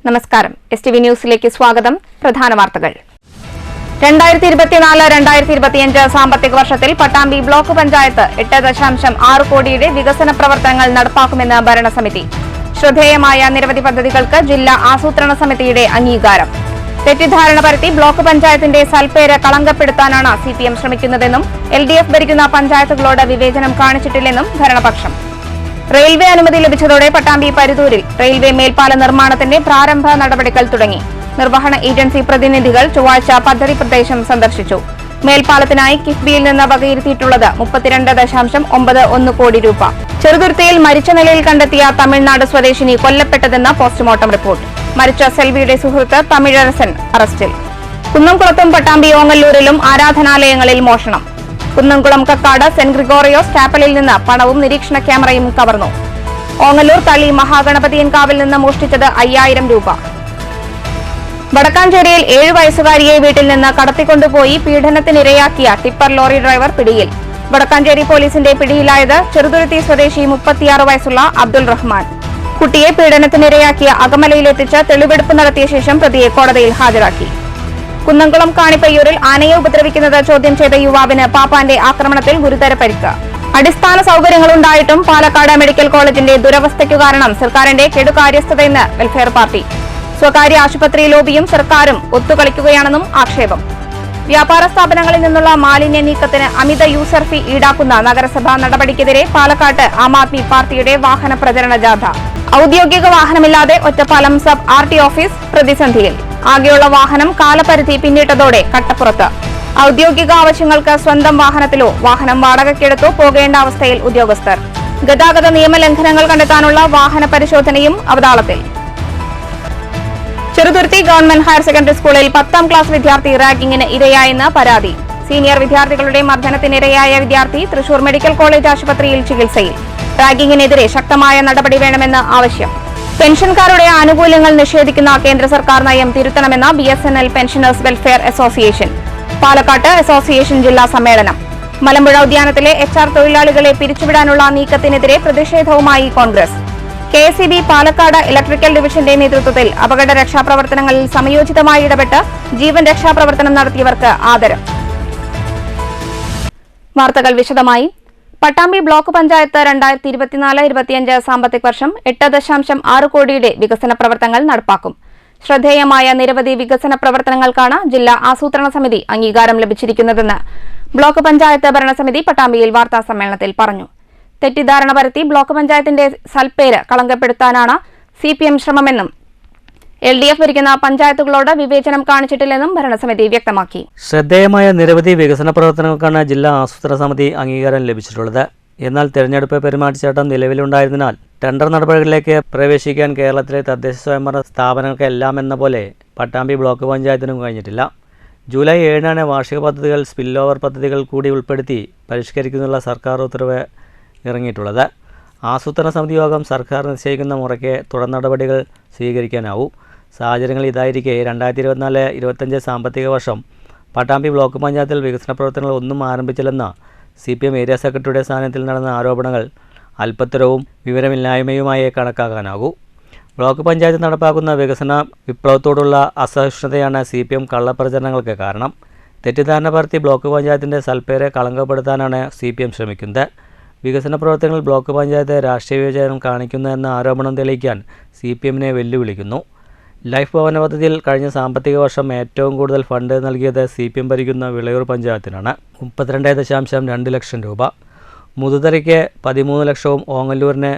നമസ്കാരം. STV ന്യൂസിലേക്ക് സ്വാഗതം. പ്രധാന വാർത്തകൾ. 2024-2025 സാമ്പത്തിക വർഷത്തിൽ പട്ടാമ്പി ബ്ലോക്ക് പഞ്ചായത്ത് 8.6 കോടിയുടെ വികസന പ്രവർത്തനങ്ങൾ നടപ്പാക്കുമെന്ന് ഭരണസമിതി. ശ്രദ്ധേയമായ നിരവധി പദ്ധതികൾക്ക് ജില്ലാ ആസൂത്രണ സമിതിയുടെ അംഗീകാരം. തെറ്റിദ്ധാരണ പരത്തി ബ്ലോക്ക് പഞ്ചായത്തിന്റെ സൽപ്പേര് കളങ്കപ്പെടുത്താനാണ് CPM ശ്രമിക്കുന്നതെന്നും LDF ഭരിക്കുന്ന പഞ്ചായത്തുകളോട് വിവേചനം കാണിച്ചിട്ടില്ലെന്നും ഭരണപക്ഷം. റെയിൽവേ അനുമതി ലഭിച്ചതോടെ പട്ടാമ്പി പരുതൂരിൽ റെയിൽവേ മേൽപ്പാല നിർമ്മാണത്തിന്റെ പ്രാരംഭ നടപടികൾ തുടങ്ങി. നിർവഹണ ഏജൻസി പ്രതിനിധികൾ ചൊവ്വാഴ്ച പദ്ധതി പ്രദേശം സന്ദർശിച്ചു. മേൽപ്പാലത്തിനായി കിഫ്ബിയിൽ നിന്ന് വകയിരുത്തിയിട്ടുള്ളത് 32.91 കോടി രൂപ. ചെറുതുരുത്തിയിൽ മരിച്ച നിലയിൽ കണ്ടെത്തിയ തമിഴ്നാട് സ്വദേശിനി കൊല്ലപ്പെട്ടതെന്ന പോസ്റ്റ്മോർട്ടം റിപ്പോർട്ട്. മരിച്ച സെൽവിയുടെ സുഹൃത്ത് തമിഴരസൻ അറസ്റ്റിൽ. കുന്നംകുളത്തും പട്ടാമ്പി ഓങ്ങല്ലൂരിലും ആരാധനാലയങ്ങളിൽ മോഷണം. കുന്നംകുളം കക്കാട് സെന്റ് ഗ്രിഗോറിയോസ് ചാപ്പലിൽ നിന്ന് പണവും നിരീക്ഷണ ക്യാമറയും കവർന്നു. ഓങ്ങല്ലൂർ തളി മഹാഗണപതിയൻകാവിൽ നിന്ന് മോഷ്ടിച്ചത് 5000 രൂപ. വടക്കാഞ്ചേരിയിൽ 7 വയസ്സുകാരിയെ വീട്ടിൽ നിന്ന് കടത്തിക്കൊണ്ടുപോയി പീഡനത്തിനിരയാക്കിയ ടിപ്പർ ലോറി ഡ്രൈവർ പിടിയിൽ. വടക്കാഞ്ചേരി പോലീസിന്റെ പിടിയിലായത് ചെറുതുരുത്തി സ്വദേശി 36 വയസ്സുള്ള അബ്ദുൾ റഹ്മാൻ. കുട്ടിയെ പീഡനത്തിനിരയാക്കിയ അകമലയിലെത്തിച്ച് തെളിവെടുപ്പ് നടത്തിയ ശേഷം പ്രതിയെ കോടതിയിൽ ഹാജരാക്കി. കുന്നംകുളം കാണിപ്പയ്യൂരിൽ ആനയെ ഉപദ്രവിക്കുന്നത് ചോദ്യം ചെയ്ത യുവാവിന് പാപ്പാന്റെ ആക്രമണത്തിൽ ഗുരുതര പരിക്ക്. അടിസ്ഥാന സൌകര്യങ്ങളുണ്ടായിട്ടും പാലക്കാട് മെഡിക്കൽ കോളേജിന്റെ ദുരവസ്ഥയ്ക്കു കാരണം സർക്കാരിന്റെ കെടുകാര്യസ്ഥതയെന്ന് വെൽഫെയർ പാർട്ടി. സ്വകാര്യ ആശുപത്രി ലോബിയും സർക്കാരും ഒത്തുകളിക്കുകയാണെന്നും ആക്ഷേപം. വ്യാപാര സ്ഥാപനങ്ങളിൽ നിന്നുള്ള മാലിന്യ നീക്കത്തിന് അമിത യൂസർ ഫീ ഈടാക്കുന്ന നഗരസഭാ നടപടിക്കെതിരെ പാലക്കാട്ട് ആം ആദ്മി പാർട്ടിയുടെ വാഹന പ്രചരണ ജാഥ. ഔദ്യോഗിക വാഹനമില്ലാതെ ഒറ്റപ്പാലം സബ് RT ഓഫീസ് പ്രതിസന്ധിയിൽ. ആകെയുള്ള വാഹനം കാലപരിധി പിന്നിട്ടതോടെ കട്ടപ്പുറത്ത്. ഔദ്യോഗിക ആവശ്യങ്ങൾക്ക് സ്വന്തം വാഹനത്തിലോ വാഹനം വാടകയ്ക്കെടുത്തോ പോകേണ്ട അവസ്ഥയിൽ ഉദ്യോഗസ്ഥർ. ഗതാഗത നിയമലംഘനങ്ങൾ കണ്ടെത്താനുള്ള വാഹന പരിശോധനയും അവതാളത്തിൽ. ചെറുതുരുത്തി ഗവൺമെന്റ് ഹയർ സെക്കൻഡറി സ്കൂളിൽ 10ാം ക്ലാസ് വിദ്യാർത്ഥി റാഗിങ്ങിന് ഇരയായെന്ന് പരാതി. സീനിയർ വിദ്യാർത്ഥികളുടെ മർദ്ദനത്തിനിരയായ വിദ്യാർത്ഥി തൃശൂർ മെഡിക്കൽ കോളേജ് ആശുപത്രിയിൽ ചികിത്സയിൽ. റാഗിങ്ങിനെതിരെ ശക്തമായ നടപടി വേണമെന്ന് ആവശ്യം. പെൻഷൻകാരുടെ ആനുകൂല്യങ്ങൾ നിഷേധിക്കുന്ന കേന്ദ്ര സർക്കാർ നയം തിരുത്തണമെന്ന BSNL പെൻഷനേഴ്സ് വെൽഫെയർ അസോസിയേഷൻ. പാലക്കാട്ട് അസോസിയേഷൻ ജില്ലാ സമ്മേളനം. മലമ്പുഴ ഉദ്യാനത്തിലെ HR തൊഴിലാളികളെ പിരിച്ചുവിടാനുള്ള നീക്കത്തിനെതിരെ പ്രതിഷേധവുമായി കോൺഗ്രസ്. KSEB പാലക്കാട് ഇലക്ട്രിക്കൽ ഡിവിഷന്റെ നേതൃത്വത്തിൽ അപകട രക്ഷാപ്രവർത്തനങ്ങളിൽ സമയോചിതമായി ഇടപെട്ട് ജീവൻ രക്ഷാപ്രവർത്തനം നടത്തിയവർക്ക് ആദരം. വാർത്തകൾ വിശദമായി. പട്ടാമ്പി ബ്ലോക്ക് പഞ്ചായത്ത് 2024-25 സാമ്പത്തിക വർഷം 8.6 കോടിയുടെ വികസന പ്രവർത്തനങ്ങൾ നടപ്പാക്കും. ശ്രദ്ധേയമായ നിരവധി വികസന പ്രവർത്തനങ്ങൾക്കാണ് ജില്ലാ ആസൂത്രണ സമിതി അംഗീകാരം ലഭിച്ചിരിക്കുന്നതെന്ന് ബ്ലോക്ക് പഞ്ചായത്ത് ഭരണസമിതി പട്ടാമ്പിയിൽ വാർത്താ സമ്മേളനത്തിൽ പറഞ്ഞു. തെറ്റിദ്ധാരണ പരത്തി ബ്ലോക്ക് പഞ്ചായത്തിന്റെ സൽപ്പേര് കളങ്കപ്പെടുത്താനാണ് CPM ശ്രമമെന്നും LDF ഭരിക്കുന്ന പഞ്ചായത്തുകളോട് വിവേചനം കാണിച്ചിട്ടില്ലെന്നും ഭരണസമിതി വ്യക്തമാക്കി. ശ്രദ്ധേയമായ നിരവധി വികസന പ്രവർത്തനങ്ങൾക്കാണ് ജില്ലാ ആസൂത്രണ സമിതി അംഗീകാരം ലഭിച്ചിട്ടുള്ളത്. എന്നാൽ തെരഞ്ഞെടുപ്പ് പെരുമാറ്റച്ചട്ടം നിലവിലുണ്ടായതിനാൽ ടെൻഡർ നടപടികളിലേക്ക് പ്രവേശിക്കാൻ കേരളത്തിലെ തദ്ദേശ സ്വയംഭരണ സ്ഥാപനങ്ങൾക്കെല്ലാം എന്ന പോലെ പട്ടാമ്പി ബ്ലോക്ക് പഞ്ചായത്തിനും കഴിഞ്ഞിട്ടില്ല. ജൂലൈ 7-നാണ് വാർഷിക പദ്ധതികൾ സ്പിൽ ഓവർ പദ്ധതികൾ കൂടി ഉൾപ്പെടുത്തി പരിഷ്കരിക്കുന്നതിനുള്ള സർക്കാർ ഉത്തരവ് ഇറങ്ങിയിട്ടുള്ളത്. ആസൂത്രണ സമിതി യോഗം സർക്കാർ നിശ്ചയിക്കുന്ന മുറയ്ക്ക് തുടർ നടപടികൾ സ്വീകരിക്കാനാവൂ. സാഹചര്യങ്ങൾ ഇതായിരിക്കെ 2024-25 സാമ്പത്തിക വർഷം പട്ടാമ്പി ബ്ലോക്ക് പഞ്ചായത്തിൽ വികസന പ്രവർത്തനങ്ങൾ ഒന്നും ആരംഭിച്ചില്ലെന്ന CPM ഏരിയ സെക്രട്ടറിയുടെ സ്ഥാനത്തിൽ നടന്ന ആരോപണങ്ങൾ അല്പത്തരവും വിവരമില്ലായ്മയുമായി കണക്കാക്കാനാകൂ. ബ്ലോക്ക് പഞ്ചായത്ത് നടപ്പാക്കുന്ന വികസന വിപ്ലവത്തോടുള്ള അസഹിഷ്ണുതയാണ് CPM കള്ളപ്രചരണങ്ങൾക്ക് കാരണം. തെറ്റിദ്ധാരണ പരത്തി ബ്ലോക്ക് പഞ്ചായത്തിൻ്റെ സൽപ്പേരെ കളങ്കപ്പെടുത്താനാണ് CPM ശ്രമിക്കുന്നത്. വികസന പ്രവർത്തനങ്ങളിൽ ബ്ലോക്ക് പഞ്ചായത്ത് രാഷ്ട്രീയ വിവേചനം കാണിക്കുന്നതെന്ന ആരോപണം തെളിയിക്കാൻ CPMനെ വെല്ലുവിളിക്കുന്നു. ലൈഫ് ഭവന പദ്ധതിയിൽ കഴിഞ്ഞ സാമ്പത്തിക വർഷം ഏറ്റവും കൂടുതൽ ഫണ്ട് നൽകിയത് CPM ഭരിക്കുന്ന വിളയൂർ പഞ്ചായത്തിനാണ്. 32.2 ലക്ഷം രൂപ. മുതുതറയ്ക്ക് 13 ലക്ഷവും ഓങ്ങല്ലൂരിന്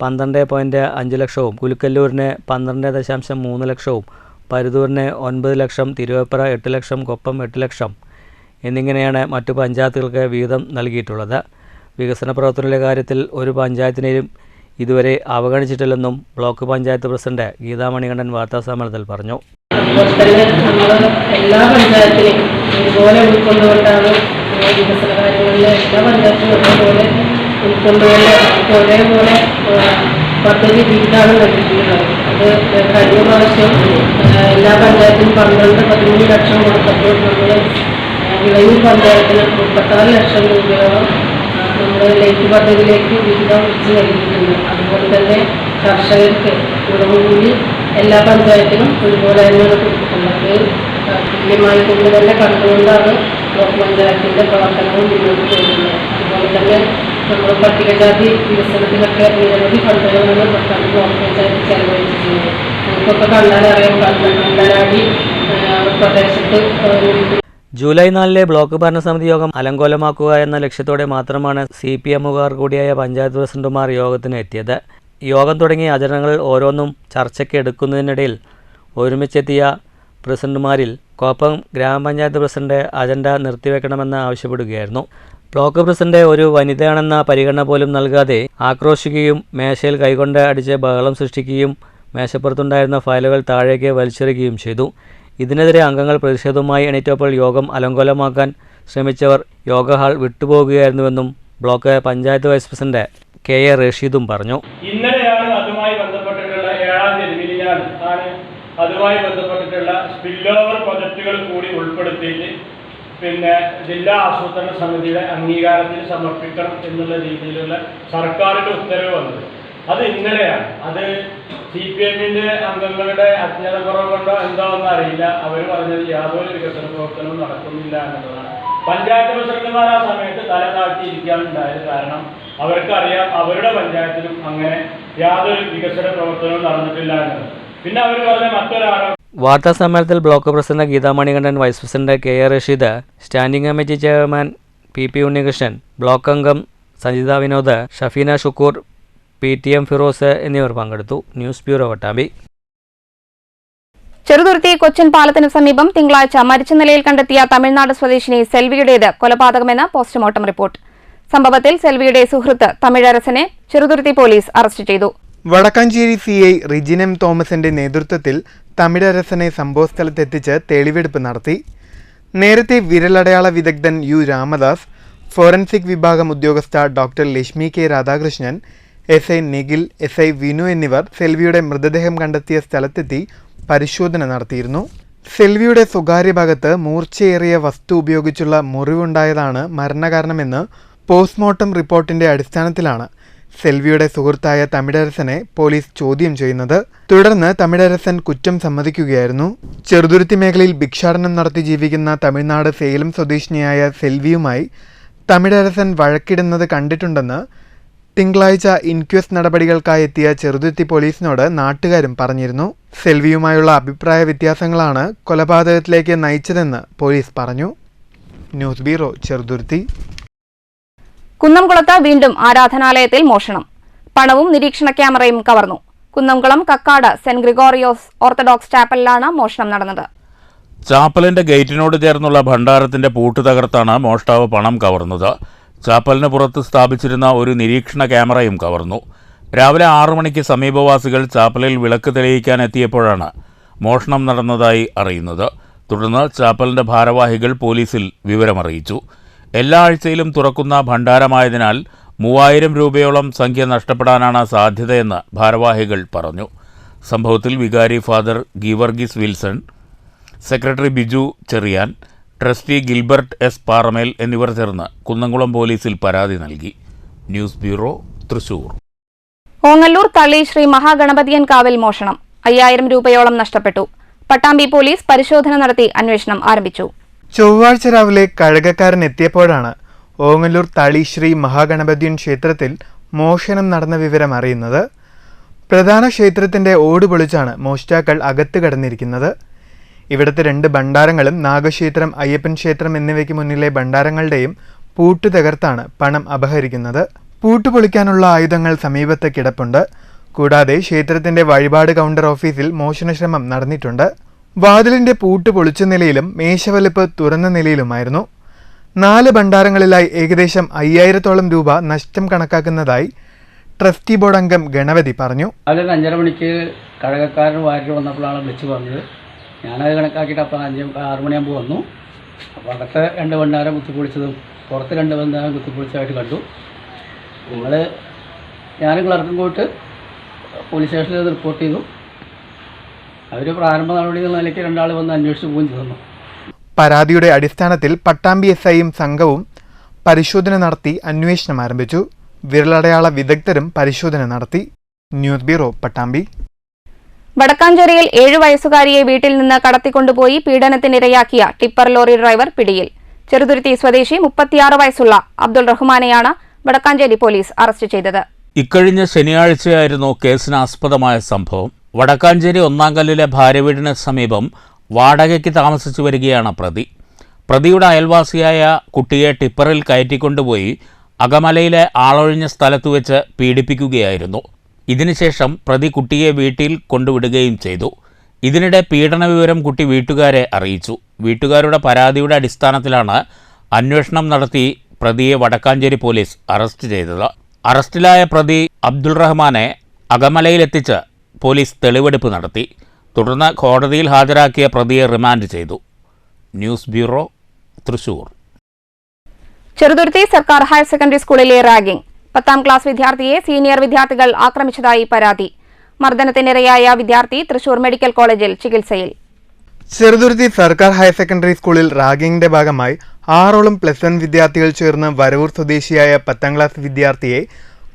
12.5 ലക്ഷവും കുലുക്കല്ലൂരിന് 12.3 ലക്ഷവും പരുതൂരിന് 9 ലക്ഷം, തിരുവേപ്പറ 8 ലക്ഷം, കൊപ്പം 8 ലക്ഷം എന്നിങ്ങനെയാണ് മറ്റു പഞ്ചായത്തുകൾക്ക് വീതം നൽകിയിട്ടുള്ളത്. വികസന പ്രവർത്തനങ്ങളുടെ കാര്യത്തിൽ ഒരു പഞ്ചായത്തിനെയും ഇതുവരെ അവഗണിച്ചിട്ടില്ലെന്നും ബ്ലോക്ക് പഞ്ചായത്ത് പ്രസിഡന്റ് ഗീതാ മണികണ്ഠൻ വാർത്താസമ്മേളനത്തിൽ പറഞ്ഞു. എല്ലാ പഞ്ചായത്തിനെയും ഒരുപോലെ ഉൾക്കൊണ്ടുകൊണ്ടാണ് വികസന കാര്യങ്ങളിൽ എല്ലാ പഞ്ചായത്തും ഒരേപോലെ ഉൾക്കൊണ്ടുകൊണ്ട് ഒരേപോലെ പദ്ധതി വിഹിതമാണ് നൽകിയിട്ടുള്ളത്. അത് കഴിഞ്ഞ പ്രാവശ്യം എല്ലാ പഞ്ചായത്തിനും 12-13 ലക്ഷം കൊടുത്തപ്പോൾ നമ്മൾ വിളയൂർ പഞ്ചായത്തിന് 34 ലക്ഷം രൂപയോളം നമ്മൾ ലൈഫ് പദ്ധതിയിലേക്ക് വിഹിതം വെച്ച് നൽകിയിട്ടുണ്ട്. അതുപോലെ തന്നെ കർഷകർക്ക് ഉടമകൂലി എല്ലാ പഞ്ചായത്തിലും ഒരുപോലെ തന്നെയാണ് കൊടുത്തിട്ടുള്ളത്. തുല്യമായി കൊണ്ട് തന്നെ കണ്ടുകൊണ്ടാണ് ബ്ലോക്ക് പഞ്ചായത്തിൻ്റെ പ്രവർത്തനവും മുന്നോട്ട് പോകുന്നത്. അതുപോലെ തന്നെ നമ്മൾ പട്ടികജാതി വികസനത്തിനൊക്കെ നിരവധി ഫണ്ടുകളാണ് ബ്ലോക്ക് പഞ്ചായത്ത് ചെലവഴിച്ചിട്ടുള്ളത്. നമുക്കൊക്കെ കണ്ടാലറിയാം, കണ്ടനാടി പ്രദേശത്ത് ജൂലൈ 4 ബ്ലോക്ക് ഭരണസമിതി യോഗം അലങ്കോലമാക്കുക എന്ന ലക്ഷ്യത്തോടെ മാത്രമാണ് CPM-കാർ കൂടിയായ പഞ്ചായത്ത് പ്രസിഡന്റുമാർ യോഗത്തിന് എത്തിയത്. യോഗം തുടങ്ങിയ ആചരണങ്ങൾ ഓരോന്നും ചർച്ചയ്ക്ക് എടുക്കുന്നതിനിടയിൽ ഒരുമിച്ചെത്തിയ പ്രസിഡന്റുമാരിൽ കോപ്പം ഗ്രാമപഞ്ചായത്ത് പ്രസിഡന്റ് അജണ്ട നിർത്തിവെക്കണമെന്ന് ആവശ്യപ്പെടുകയായിരുന്നു. ബ്ലോക്ക് പ്രസിഡന്റ് ഒരു വനിതയാണെന്ന പരിഗണന പോലും നൽകാതെ ആക്രോശിക്കുകയും മേശയിൽ കൈകൊണ്ട് അടിച്ച് ബഹളം സൃഷ്ടിക്കുകയും മേശപ്പുറത്തുണ്ടായിരുന്ന ഫയലുകൾ താഴേക്ക് വലിച്ചെറിയുകയും ചെയ്തു. ഇതിനെതിരെ അംഗങ്ങൾ പ്രതിഷേധവുമായി എണീറ്റപ്പോൾ യോഗം അലങ്കോലമാക്കാൻ ശ്രമിച്ചവർ യോഗ ഹാൾ വിട്ടുപോകുകയായിരുന്നുവെന്നും block panchayat vice president KA റഷീദും പറഞ്ഞു. ഇന്നലെയാണ് അതുമായി ബന്ധപ്പെട്ടിട്ടുള്ള 7-ാം തീയതി അതുമായി ബന്ധപ്പെട്ടിട്ടുള്ള സ്പില്ലോവർ പ്രൊജക്റ്റുകൾ കൂടി ഉൾപ്പെടുത്തിയിട്ട് ജില്ലാ ആസൂത്രണ സമിതിയുടെ അംഗീകാരത്തിന് സമർപ്പിക്കണം എന്നുള്ള രീതിയിലുള്ള സർക്കാരിൻ്റെ ഉത്തരവ് വന്നത്. അത് ഇന്നലെയാണ്. അത് CPM-ന്റെ അംഗങ്ങളുടെ അജ്ഞത കുറവ് കൊണ്ടോ എന്തോ ഒന്നും അറിയില്ല. അവർ പറഞ്ഞത് യാതൊരു വികസന പ്രവർത്തനവും നടക്കുന്നില്ല എന്നുള്ളതാണ്. പഞ്ചായത്ത് പ്രസിഡന്റുമാർ ആ സമയത്ത് തല താഴ്ത്തിയിരിക്കാനുണ്ടായത് കാരണം അവർക്കറിയാം അവരുടെ പഞ്ചായത്തിലും അങ്ങനെ യാതൊരു വികസന പ്രവർത്തനവും നടന്നിട്ടില്ല എന്നത്. പിന്നെ അവർ പറഞ്ഞ മറ്റൊരാളോ വാർത്താ സമ്മേളനത്തിൽ block president Geetha Manikandan, vice president KA Rasheed, standing committee chairman PP Unnikrishnan, block അംഗം സജിത വിനോദ്, ഷഫീന ഷുക്കൂർ, PTM ഫിറോസ് എന്നിവർ പങ്കെടുത്തു. News bureau Vattambi. ചെറുതുരുത്തി കൊച്ചിൻ പാലത്തിന് സമീപം തിങ്കളാഴ്ച മരിച്ച നിലയിൽ കണ്ടെത്തിയ തമിഴ്നാട് സ്വദേശിനി സെൽവിയുടേത് കൊലപാതകമെന്ന് പോസ്റ്റ്മോർട്ടം റിപ്പോർട്ട്. സംഭവത്തിൽ സെൽവിയുടെ സുഹൃത്ത് തമിഴരസനെ ചെറുതുരുത്തി പോലീസ് അറസ്റ്റ് ചെയ്തു. വടക്കാഞ്ചേരി CI റിജിനം തോമസിന്റെ നേതൃത്വത്തിൽ തമിഴരസനെ സംഭവസ്ഥലത്തെത്തിച്ച് തെളിവെടുപ്പ് നടത്തി. നേരത്തെ വിരലടയാള വിദഗ്ധൻ U രാമദാസ്, ഫോറൻസിക് വിഭാഗം ഉദ്യോഗസ്ഥ doctor Lakshmi K Radhakrishnan, SI Nikhil, SI Vinu എന്നിവർ സെൽവിയുടെ മൃതദേഹം കണ്ടെത്തിയ സ്ഥലത്തെത്തി പരിശോധന നടത്തിയിരുന്നു. സെൽവിയുടെ സ്വകാര്യ ഭാഗത്ത് മൂർച്ചയേറിയ വസ്തു ഉപയോഗിച്ചുള്ള മുറിവുണ്ടായതാണ് മരണകാരണമെന്ന് പോസ്റ്റ്മോർട്ടം റിപ്പോർട്ടിന്റെ അടിസ്ഥാനത്തിലാണ് സെൽവിയുടെ സുഹൃത്തായ തമിഴരസനെ പോലീസ് ചോദ്യം ചെയ്യുന്നത്. തുടർന്ന് തമിഴരസൻ കുറ്റം സമ്മതിക്കുകയായിരുന്നു. ചെറുതുരുത്തി മേഖലയിൽ ഭിക്ഷാടനം നടത്തി ജീവിക്കുന്ന തമിഴ്നാട് സേലം സ്വദേശിനിയായ സെൽവിയുമായി തമിഴരസൻ വഴക്കിടുന്നത് കണ്ടിട്ടുണ്ടെന്ന് തിങ്കളാഴ്ച ഇൻക്വസ്റ്റ് നടപടികൾക്കായി എത്തിയ ചെറുതുരുത്തി പോലീസിനോട് നാട്ടുകാരും പറഞ്ഞിരുന്നു. സെൽവിയുമായുള്ള അഭിപ്രായ വ്യത്യാസങ്ങളാണ് കൊലപാതകത്തിലേക്ക് നയിച്ചതെന്ന് പോലീസ് പറഞ്ഞു. News bureau, Cheruthuruthy. കുന്നംകുളത്ത് വീണ്ടും ആരാധനാലയത്തിൽ മോഷണം. പണവും നിരീക്ഷണ ക്യാമറയും കവർന്നു. Kunnamkulam Kakkad Saint Gregorios Orthodox ചാപ്പലിലാണ് മോഷണം നടന്നത്. ചാപ്പലിന്റെ ഗേറ്റിനോട് ചേർന്നുള്ള ഭണ്ഡാരത്തിന്റെ പൂട്ട് തകർത്താണ് മോഷ്ടാവ് പണം കവർന്നത്. ചാപ്പലിന് പുറത്ത് സ്ഥാപിച്ചിരുന്ന ഒരു നിരീക്ഷണ ക്യാമറയും കവർന്നു. രാവിലെ 6 മണിക്ക് സമീപവാസികൾ ചാപ്പലിൽ വിളക്ക് തെളിയിക്കാൻ എത്തിയപ്പോഴാണ് മോഷണം നടന്നതായി അറിയുന്നത്. തുടർന്ന് ചാപ്പലിന്റെ ഭാരവാഹികൾ പോലീസിൽ വിവരമറിയിച്ചു. എല്ലാ ആഴ്ചയിലും തുറക്കുന്ന ഭണ്ഡാരമായതിനാൽ 3000 രൂപയോളം സംഖ്യ നഷ്ടപ്പെടാനാണ് സാധ്യതയെന്ന് ഭാരവാഹികൾ പറഞ്ഞു. സംഭവത്തിൽ വികാരി father Geevarghese Wilson, secretary Biju Cherian, trustee Gilbert S Paramel എന്നിവർ ചേർന്ന് കുന്നംകുളം പോലീസിൽ പരാതി നൽകി. News bureau, Thrissur. ഓങ്ങല്ലൂർ തളി ശ്രീ മഹാഗണപതിയൻ കാവിൽ മോഷണം. 5000 രൂപയോളം നഷ്ടപ്പെട്ടു. പട്ടാമ്പി പോലീസ് പരിശോധന നടത്തി അന്വേഷണം ആരംഭിച്ചു. ചൊവ്വാഴ്ച രാവിലെ കഴുകക്കാരൻ എത്തിയപ്പോഴാണ് ഓങ്ങല്ലൂർ തളി ശ്രീ മഹാഗണപതിയൻ ക്ഷേത്രത്തിൽ മോഷണം നടന്ന വിവരം അറിയുന്നത്. പ്രധാന ക്ഷേത്രത്തിന്റെ ഓട് പൊളിച്ചാണ് മോഷ്ടാക്കൾ അകത്ത് കടന്നിരിക്കുന്നത്. ഇവിടുത്തെ 2 ഭണ്ഡാരങ്ങളും നാഗക്ഷേത്രം, അയ്യപ്പൻ ക്ഷേത്രം എന്നിവയ്ക്ക് മുന്നിലെ ഭണ്ഡാരങ്ങളുടെയും പൂട്ട് തകർത്താണ് പണം അപഹരിക്കുന്നത്. പൂട്ട് പൊളിക്കാനുള്ള ആയുധങ്ങൾ സമീപത്ത് കിടപ്പുണ്ട്. കൂടാതെ ക്ഷേത്രത്തിന്റെ വഴിപാട് കൗണ്ടർ ഓഫീസിൽ മോഷണശ്രമം നടന്നിട്ടുണ്ട്. വാതിലിന്റെ പൂട്ട് പൊളിച്ച നിലയിലും മേശവലിപ്പ് തുറന്ന നിലയിലുമായിരുന്നു. 4 ഭണ്ഡാരങ്ങളിലായി ഏകദേശം 5000-ഓളം രൂപ നഷ്ടം കണക്കാക്കുന്നതായി ട്രസ്റ്റി ബോർഡ് അംഗം ഗണപതി പറഞ്ഞു. രാവിലെ 5:30 മണിക്ക് കഴകക്കാരൻ വാരിട്ട് വന്നപ്പോഴാണ് വിളിച്ച് പറഞ്ഞത്. ഞാനത് കണക്കാക്കിയിട്ട് അപ്പോൾ 6 മണിയാകുമ്പോൾ വന്നു. അപ്പോൾ അകത്തെ 2 ഭണ്ഡാരം കുത്തിപ്പൊളിച്ചതും പുറത്ത് 2 ഭണ്ഡാരം കുത്തിപ്പൊളിച്ചതായിട്ട് കണ്ടു. ഞാനും ക്ലർക്കും പോയിട്ട് പോലീസ് സ്റ്റേഷനിൽ റിപ്പോർട്ട് ചെയ്തു. അവർ പ്രാരംഭ നടപടി എന്ന നിലയ്ക്ക് 2 ആൾ വന്ന് അന്വേഷിച്ച് പോവുകയും ചെയ്തു. പരാതിയുടെ അടിസ്ഥാനത്തിൽ പട്ടാമ്പി SIയും സംഘവും പരിശോധന നടത്തി അന്വേഷണം ആരംഭിച്ചു. വിരലടയാള വിദഗ്ധരും പരിശോധന നടത്തി. News bureau, Pattambi. വടക്കാഞ്ചേരിയിൽ 7 വയസ്സുകാരിയെ വീട്ടിൽ നിന്ന് കടത്തിക്കൊണ്ടുപോയി പീഡനത്തിനിരയാക്കിയ ടിപ്പർ ലോറി ഡ്രൈവർ പിടിയിൽ. ചെറുതുരുത്തി സ്വദേശി 36 വയസ്സുള്ള അബ്ദുൾ റഹ്മാനെയാണ് വടക്കാഞ്ചേരി പോലീസ് അറസ്റ്റ് ചെയ്തത്. ഇക്കഴിഞ്ഞ ശനിയാഴ്ചയായിരുന്നു കേസിനാസ്പദമായ സംഭവം. വടക്കാഞ്ചേരി ഒന്നാംകല്ലിലെ ഭാര്യ വീടിന് സമീപം വാടകയ്ക്ക് താമസിച്ചു വരികയാണ് പ്രതി. പ്രതിയുടെ അയൽവാസിയായ കുട്ടിയെ ടിപ്പറിൽ കയറ്റിക്കൊണ്ടുപോയി അകമലയിലെ ആളൊഴിഞ്ഞ സ്ഥലത്തു വെച്ച് പീഡിപ്പിക്കുകയായിരുന്നു. ഇതിനുശേഷം പ്രതി കുട്ടിയെ വീട്ടിൽ കൊണ്ടുവിടുകയും ചെയ്തു. ഇതിനിടെ പീഡന വിവരം കുട്ടി വീട്ടുകാരെ അറിയിച്ചു. വീട്ടുകാരുടെ പരാതിയുടെ അടിസ്ഥാനത്തിലാണ് അന്വേഷണം നടത്തി പ്രതിയെ വടക്കാഞ്ചേരി പോലീസ് അറസ്റ്റ് ചെയ്തത്. അറസ്റ്റിലായ പ്രതി അബ്ദുൾ റഹ്മാനെ അകമലയിലെത്തിച്ച് പോലീസ് തെളിവെടുപ്പ് നടത്തി. തുടർന്ന് കോടതിയിൽ ഹാജരാക്കിയ പ്രതിയെ റിമാൻഡ് ചെയ്തു. News bureau, Thrissur. ചെറുതുരുത്തി സർക്കാർ ഹയർ സെക്കൻഡറി സ്കൂളിലെ റാഗിംഗ്. 10ാം ക്ലാസ് വിദ്യാർത്ഥിയെ സീനിയർ വിദ്യാർത്ഥികൾ ആക്രമിച്ചതായി പരാതി. മർദ്ദനത്തിനിരയായ വിദ്യാർത്ഥി തൃശൂർ മെഡിക്കൽ കോളേജിൽ ചികിത്സയിൽ. ചെറുതുരുത്തി സർക്കാർ ഹയർ സെക്കൻഡറി സ്കൂളിൽ റാഗിങ്ങിന്റെ ഭാഗമായി 6ഓളം +1 വിദ്യാർത്ഥികൾ ചേർന്ന് വരവൂർ സ്വദേശിയായ 10ാം ക്ലാസ് വിദ്യാർത്ഥിയെ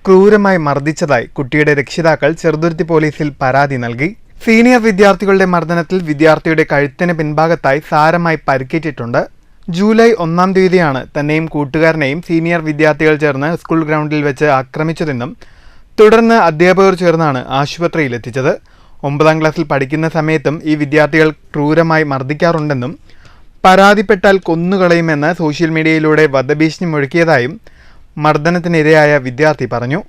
ക്രൂരമായി മർദ്ദിച്ചതായി കുട്ടിയുടെ രക്ഷിതാക്കൾ ചെറുതുരുത്തി പോലീസിൽ പരാതി നൽകി. സീനിയർ വിദ്യാർത്ഥികളുടെ മർദ്ദനത്തിൽ വിദ്യാർത്ഥിയുടെ കഴുത്തിന് പിൻഭാഗത്തായി സാരമായി പരിക്കേറ്റിട്ടുണ്ട്. ജൂലൈ 1-ാം തീയതിയാണ് തന്നെയും കൂട്ടുകാരനെയും സീനിയർ വിദ്യാർത്ഥികൾ ചേർന്ന് സ്കൂൾ ഗ്രൗണ്ടിൽ വെച്ച് ആക്രമിച്ചതെന്നും തുടർന്ന് അധ്യാപകർ ചേർന്നാണ് ആശുപത്രിയിൽ എത്തിച്ചത്. 9ാം ക്ലാസ്സിൽ പഠിക്കുന്ന സമയത്തും ഈ വിദ്യാർത്ഥികൾ ക്രൂരമായി മർദ്ദിക്കാറുണ്ടെന്നും പരാതിപ്പെട്ടാൽ കൊന്നുകളയുമെന്ന് സോഷ്യൽ മീഡിയയിലൂടെ വധഭീഷണി മുഴക്കിയതായും മർദ്ദനത്തിനിരയായ വിദ്യാർത്ഥി പറഞ്ഞു.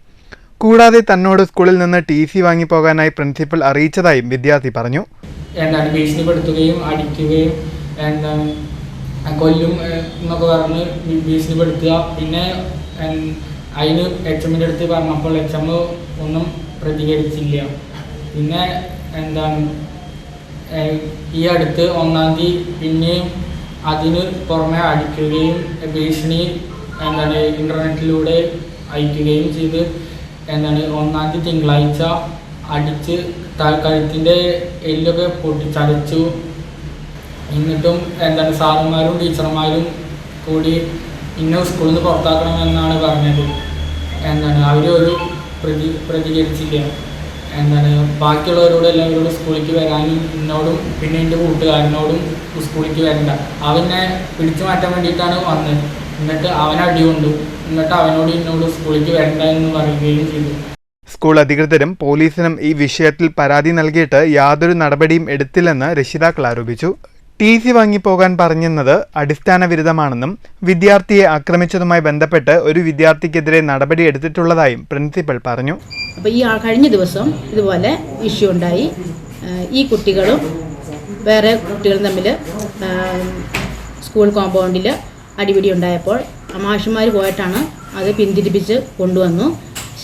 കൂടാതെ തന്നോട് സ്കൂളിൽ നിന്ന് TC വാങ്ങിപ്പോകാനായി പ്രിൻസിപ്പൽ അറിയിച്ചതായും വിദ്യാർത്ഥി പറഞ്ഞു. ഭീഷണിപ്പെടുത്തുകയും അടിക്കുകയും കൊല്ലും എന്നൊക്കെ പറഞ്ഞ് ഭീഷണിപ്പെടുത്തുക. പിന്നെ അതിന് HMന്റെ അടുത്ത് പറഞ്ഞപ്പോൾ HM ഒന്നും പ്രതികരിച്ചില്ല. പിന്നെ ഈ അടുത്ത് 1-ാം തീയതി പിന്നെയും അതിന് പുറമെ അടിക്കുകയും ഭീഷണി ഇൻ്റർനെറ്റിലൂടെ അയക്കുകയും ചെയ്ത് 1-ാം തീയതി തിങ്കളാഴ്ച അടിച്ച് കഴുത്തിൻ്റെ എല്ലൊക്കെ പൊട്ടിച്ചടച്ചു. എന്നിട്ടും സാറുമാരും ടീച്ചർമാരും കൂടി ഇന്ന സ്കൂളിൽ നിന്ന് പുറത്താക്കണമെന്നാണ് പറഞ്ഞത്. അവരൊരു പ്രതികരിച്ചില്ല. ബാക്കിയുള്ളവരോട് എല്ലാവരോടും സ്കൂളിലേക്ക് വരാനും എന്നോടും പിന്നെ എൻ്റെ കൂട്ടുകാരനോടും സ്കൂളിലേക്ക് വരണ്ട, അവനെ പിടിച്ചു മാറ്റാൻ വേണ്ടിയിട്ടാണ് വന്നത്. എന്നിട്ട് അവനടി കൊണ്ടു. എന്നിട്ട് അവനോട് എന്നോട് സ്കൂളിലേക്ക് വരണ്ട എന്ന് പറയുകയും ചെയ്തു. സ്കൂൾ അധികൃതരും പോലീസിനും ഈ വിഷയത്തിൽ പരാതി നൽകിയിട്ട് യാതൊരു നടപടിയും എടുത്തില്ലെന്ന് രക്ഷിതാക്കൾ ആരോപിച്ചു. TC വാങ്ങിപ്പോകാൻ പറഞ്ഞെന്നത് അടിസ്ഥാനവിരുദ്ധമാണെന്നും വിദ്യാർത്ഥിയെ ആക്രമിച്ചതുമായി ബന്ധപ്പെട്ട് ഒരു വിദ്യാർത്ഥിക്കെതിരെ നടപടി എടുത്തിട്ടുള്ളതായും പ്രിൻസിപ്പൽ പറഞ്ഞു. അപ്പോൾ ഈ കഴിഞ്ഞ ദിവസം ഇതുപോലെ ഇഷ്യൂ ഉണ്ടായി. ഈ കുട്ടികളും വേറെ കുട്ടികളും തമ്മിൽ സ്കൂൾ കോമ്പൗണ്ടിൽ അടിപിടി ഉണ്ടായപ്പോൾ മാഷുമാർ പോയിട്ടാണ് അത് പിന്തിരിപ്പിച്ച് കൊണ്ടുവന്നു.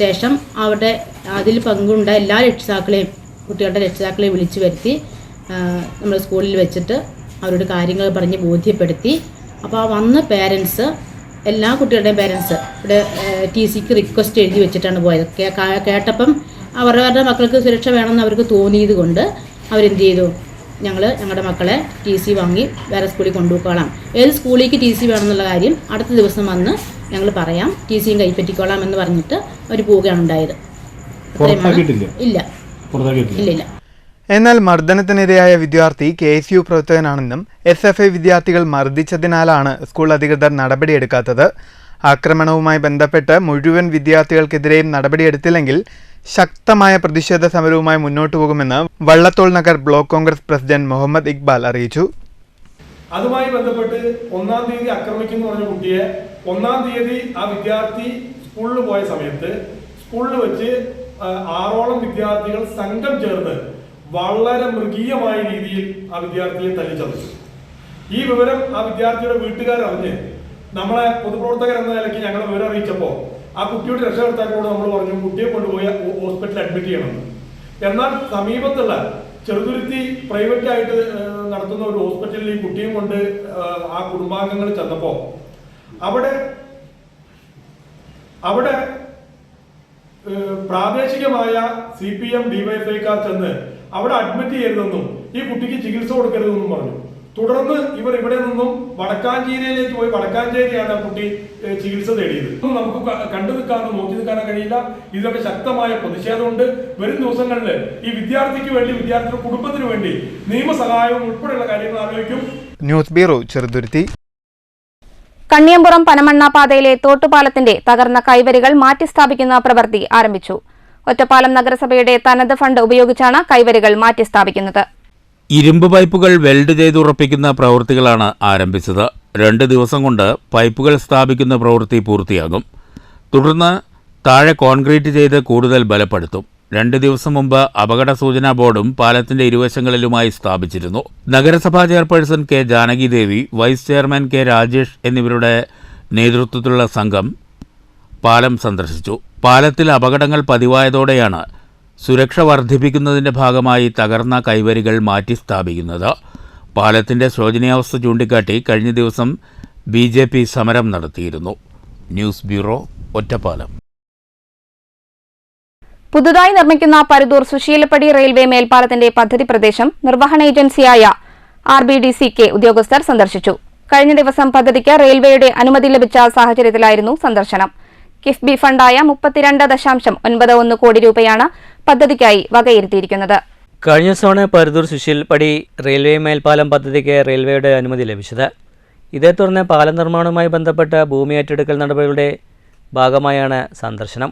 ശേഷം അവിടെ അതിൽ പങ്കുണ്ട എല്ലാ രക്ഷിതാക്കളെയും കുട്ടികളുടെ രക്ഷിതാക്കളെയും വിളിച്ചു വരുത്തി നമ്മൾ സ്കൂളിൽ വെച്ചിട്ട് അവരോട് കാര്യങ്ങൾ പറഞ്ഞ് ബോധ്യപ്പെടുത്തി. അപ്പോൾ വന്ന പേരൻസ്, എല്ലാ കുട്ടികളുടെയും പേരൻസ് ഇവിടെ TCക്ക് റിക്വസ്റ്റ് എഴുതി വെച്ചിട്ടാണ് പോയത്. കേട്ടപ്പം അവരുടെ മക്കൾക്ക് സുരക്ഷ വേണമെന്ന് അവർക്ക് തോന്നിയത് കൊണ്ട് അവരെന്ത് ചെയ്തു, ഞങ്ങളുടെ മക്കളെ TC വാങ്ങി വേറെ സ്കൂളിൽ കൊണ്ടുപോയിക്കോളാം, ഏത് സ്കൂളിലേക്ക് TC വേണമെന്നുള്ള കാര്യം അടുത്ത ദിവസം വന്ന് ഞങ്ങൾ പറയാം, TCയും കൈപ്പറ്റിക്കോളാം എന്ന് പറഞ്ഞിട്ട് അവർ പോവുകയാണ് ഉണ്ടായത്. ഇല്ല. എന്നാൽ മർദ്ദനത്തിനിരയായ വിദ്യാർത്ഥി KSU പ്രവർത്തകനാണെന്നും SFI വിദ്യാർത്ഥികൾ മർദ്ദിച്ചതിനാലാണ് സ്കൂൾ അധികൃതർ നടപടിയെടുക്കാത്തത്. ആക്രമണവുമായി ബന്ധപ്പെട്ട് മുഴുവൻ വിദ്യാർത്ഥികൾക്കെതിരെയും നടപടിയെടുത്തില്ലെങ്കിൽ ശക്തമായ പ്രതിഷേധ സമരവുമായി മുന്നോട്ടു പോകുമെന്ന് വള്ളത്തോൾ നഗർ ബ്ലോക്ക് കോൺഗ്രസ് പ്രസിഡന്റ് മുഹമ്മദ് ഇക്ബാൽ അറിയിച്ചു. അതുമായി ബന്ധപ്പെട്ട് 1-ാം തീയതി ആക്രമിക്കുന്നു പറഞ്ഞ കുട്ടിയെ 1-ാം തീയതി ആ വിദ്യാർത്ഥി സ്കൂളിൽ പോയ സമയത്ത് സ്കൂളിൽ വെച്ച് 6ഓളം വിദ്യാർത്ഥികൾ സംഘം ചേർന്ന് വളരെ മൃഗീയമായ രീതിയിൽ ആ വിദ്യാർത്ഥിയെ തല്ലിച്ചതച്ചു. ഈ വിവരം ആ വിദ്യാർത്ഥിയുടെ വീട്ടുകാരറിഞ്ഞ് നമ്മളെ പൊതുപ്രവർത്തകർ എന്ന നിലയ്ക്ക് ഞങ്ങളെ വിവരം അറിയിച്ചപ്പോൾ ആ കുട്ടിയുടെ രക്ഷകർത്താക്കളോട് നമ്മൾ പറഞ്ഞു കുട്ടിയെ കൊണ്ടുപോയി ഹോസ്പിറ്റലിൽ അഡ്മിറ്റ് ചെയ്യണമെന്ന്. എന്നാൽ സമീപത്തുള്ള ചെറുതുരുത്തി പ്രൈവറ്റ് ആയിട്ട് നടത്തുന്ന ഒരു ഹോസ്പിറ്റലിൽ ഈ കുട്ടിയും കൊണ്ട് ആ കുടുംബാംഗങ്ങൾ ചെന്നപ്പോൾ അവിടെ പ്രാദേശികമായ CPM DYFIക്കാർ ചെന്ന് അവിടെ അഡ്മിറ്റ് ചെയ്യരുതെന്നും ഈ കുട്ടിക്ക് ചികിത്സ കൊടുക്കരുതെന്നും പറഞ്ഞു. തുടർന്ന് ഇവർ ഇവിടെ നിന്നും വടക്കാഞ്ചേരിയിലേക്ക് പോയി, വടക്കാഞ്ചേരിയാണ് ആ കുട്ടി ചികിത്സ തേടിയത്. നമുക്ക് കണ്ടു നിൽക്കാനോ നോക്കി നിൽക്കാനോ കഴിയില്ല. ഇതിലൊക്കെ ശക്തമായ പ്രതിഷേധമുണ്ട്. വരും ദിവസങ്ങളിൽ ഈ വിദ്യാർത്ഥിക്ക് വേണ്ടി, വിദ്യാർത്ഥിയുടെ കുടുംബത്തിന് വേണ്ടി നിയമസഹായവും ഉൾപ്പെടെയുള്ള കാര്യങ്ങൾ ആലോചിക്കും. News bureau, Cheruthuruthy. കണ്ണിയമ്പുറം പനമണ്ണ പാതയിലെ തോട്ടുപാലത്തിന്റെ തകർന്ന കൈവരികൾ മാറ്റിസ്ഥാപിക്കുന്ന പ്രവൃത്തി ആരംഭിച്ചു. ഒറ്റപ്പാലം നഗരസഭയുടെ തനത് ഫണ്ട് ഉപയോഗിച്ചാണ് കൈവരികൾ മാറ്റിസ്ഥാപിക്കുന്നത്. ഇരുമ്പ് പൈപ്പുകൾ വെൽഡ് ചെയ്തുറപ്പിക്കുന്ന പ്രവൃത്തികളാണ് ആരംഭിച്ചത്. 2 ദിവസം കൊണ്ട് പൈപ്പുകൾ സ്ഥാപിക്കുന്ന പ്രവൃത്തി പൂർത്തിയാകും. തുടർന്ന് താഴെ കോൺക്രീറ്റ് ചെയ്ത് കൂടുതൽ ബലപ്പെടുത്തും. 2 ദിവസം മുമ്പ് അപകട സൂചനാ ബോർഡും പാലത്തിന്റെ ഇരുവശങ്ങളിലുമായി സ്ഥാപിച്ചിരുന്നു. നഗരസഭാ chairperson K Janakidevi, vice chairman K Rajesh എന്നിവരുടെ നേതൃത്വത്തിലുള്ള സംഘം പാലം സന്ദർശിച്ചു. പാലത്തിൽ അപകടങ്ങൾ പതിവായതോടെയാണ് സുരക്ഷ വർദ്ധിപ്പിക്കുന്നതിന്റെ ഭാഗമായി തകർന്ന കൈവരികൾ മാറ്റി സ്ഥാപിക്കുന്നത്. പാലത്തിന്റെ ശോചനീയാവസ്ഥ ചൂണ്ടിക്കാട്ടി കഴിഞ്ഞ ദിവസം BJP സമരം നടത്തിയിരുന്നു. News bureau, Ottapalam. പുതുതായി നിർമ്മിക്കുന്ന പരുതൂർ സുശീലപ്പടി റെയിൽവേ മേൽപ്പാലത്തിന്റെ പദ്ധതി പ്രദേശം നിർവഹണ ഏജൻസിയായ RBDCK ഉദ്യോഗസ്ഥർ സന്ദർശിച്ചു. കഴിഞ്ഞ ദിവസം പദ്ധതിക്ക് റെയിൽവേയുടെ അനുമതി ലഭിച്ച സാഹചര്യത്തിലായിരുന്നു സന്ദർശനം. കിഫ്ബി ഫണ്ടായ 32.91 കോടി രൂപയാണ് പദ്ധതിക്കായി വകയിരുത്തിയിരിക്കുന്നത്. കഴിഞ്ഞ ദിവസമാണ് പരുതൂർ സുശീൽപ്പടി റെയിൽവേ മേൽപ്പാലം പദ്ധതിക്ക് റെയിൽവേയുടെ അനുമതി ലഭിച്ചത്. ഇതേ തുടർന്ന് പാലം നിർമ്മാണവുമായി ബന്ധപ്പെട്ട ഭൂമി ഏറ്റെടുക്കൽ നടപടികളുടെ ഭാഗമായാണ് സന്ദർശനം.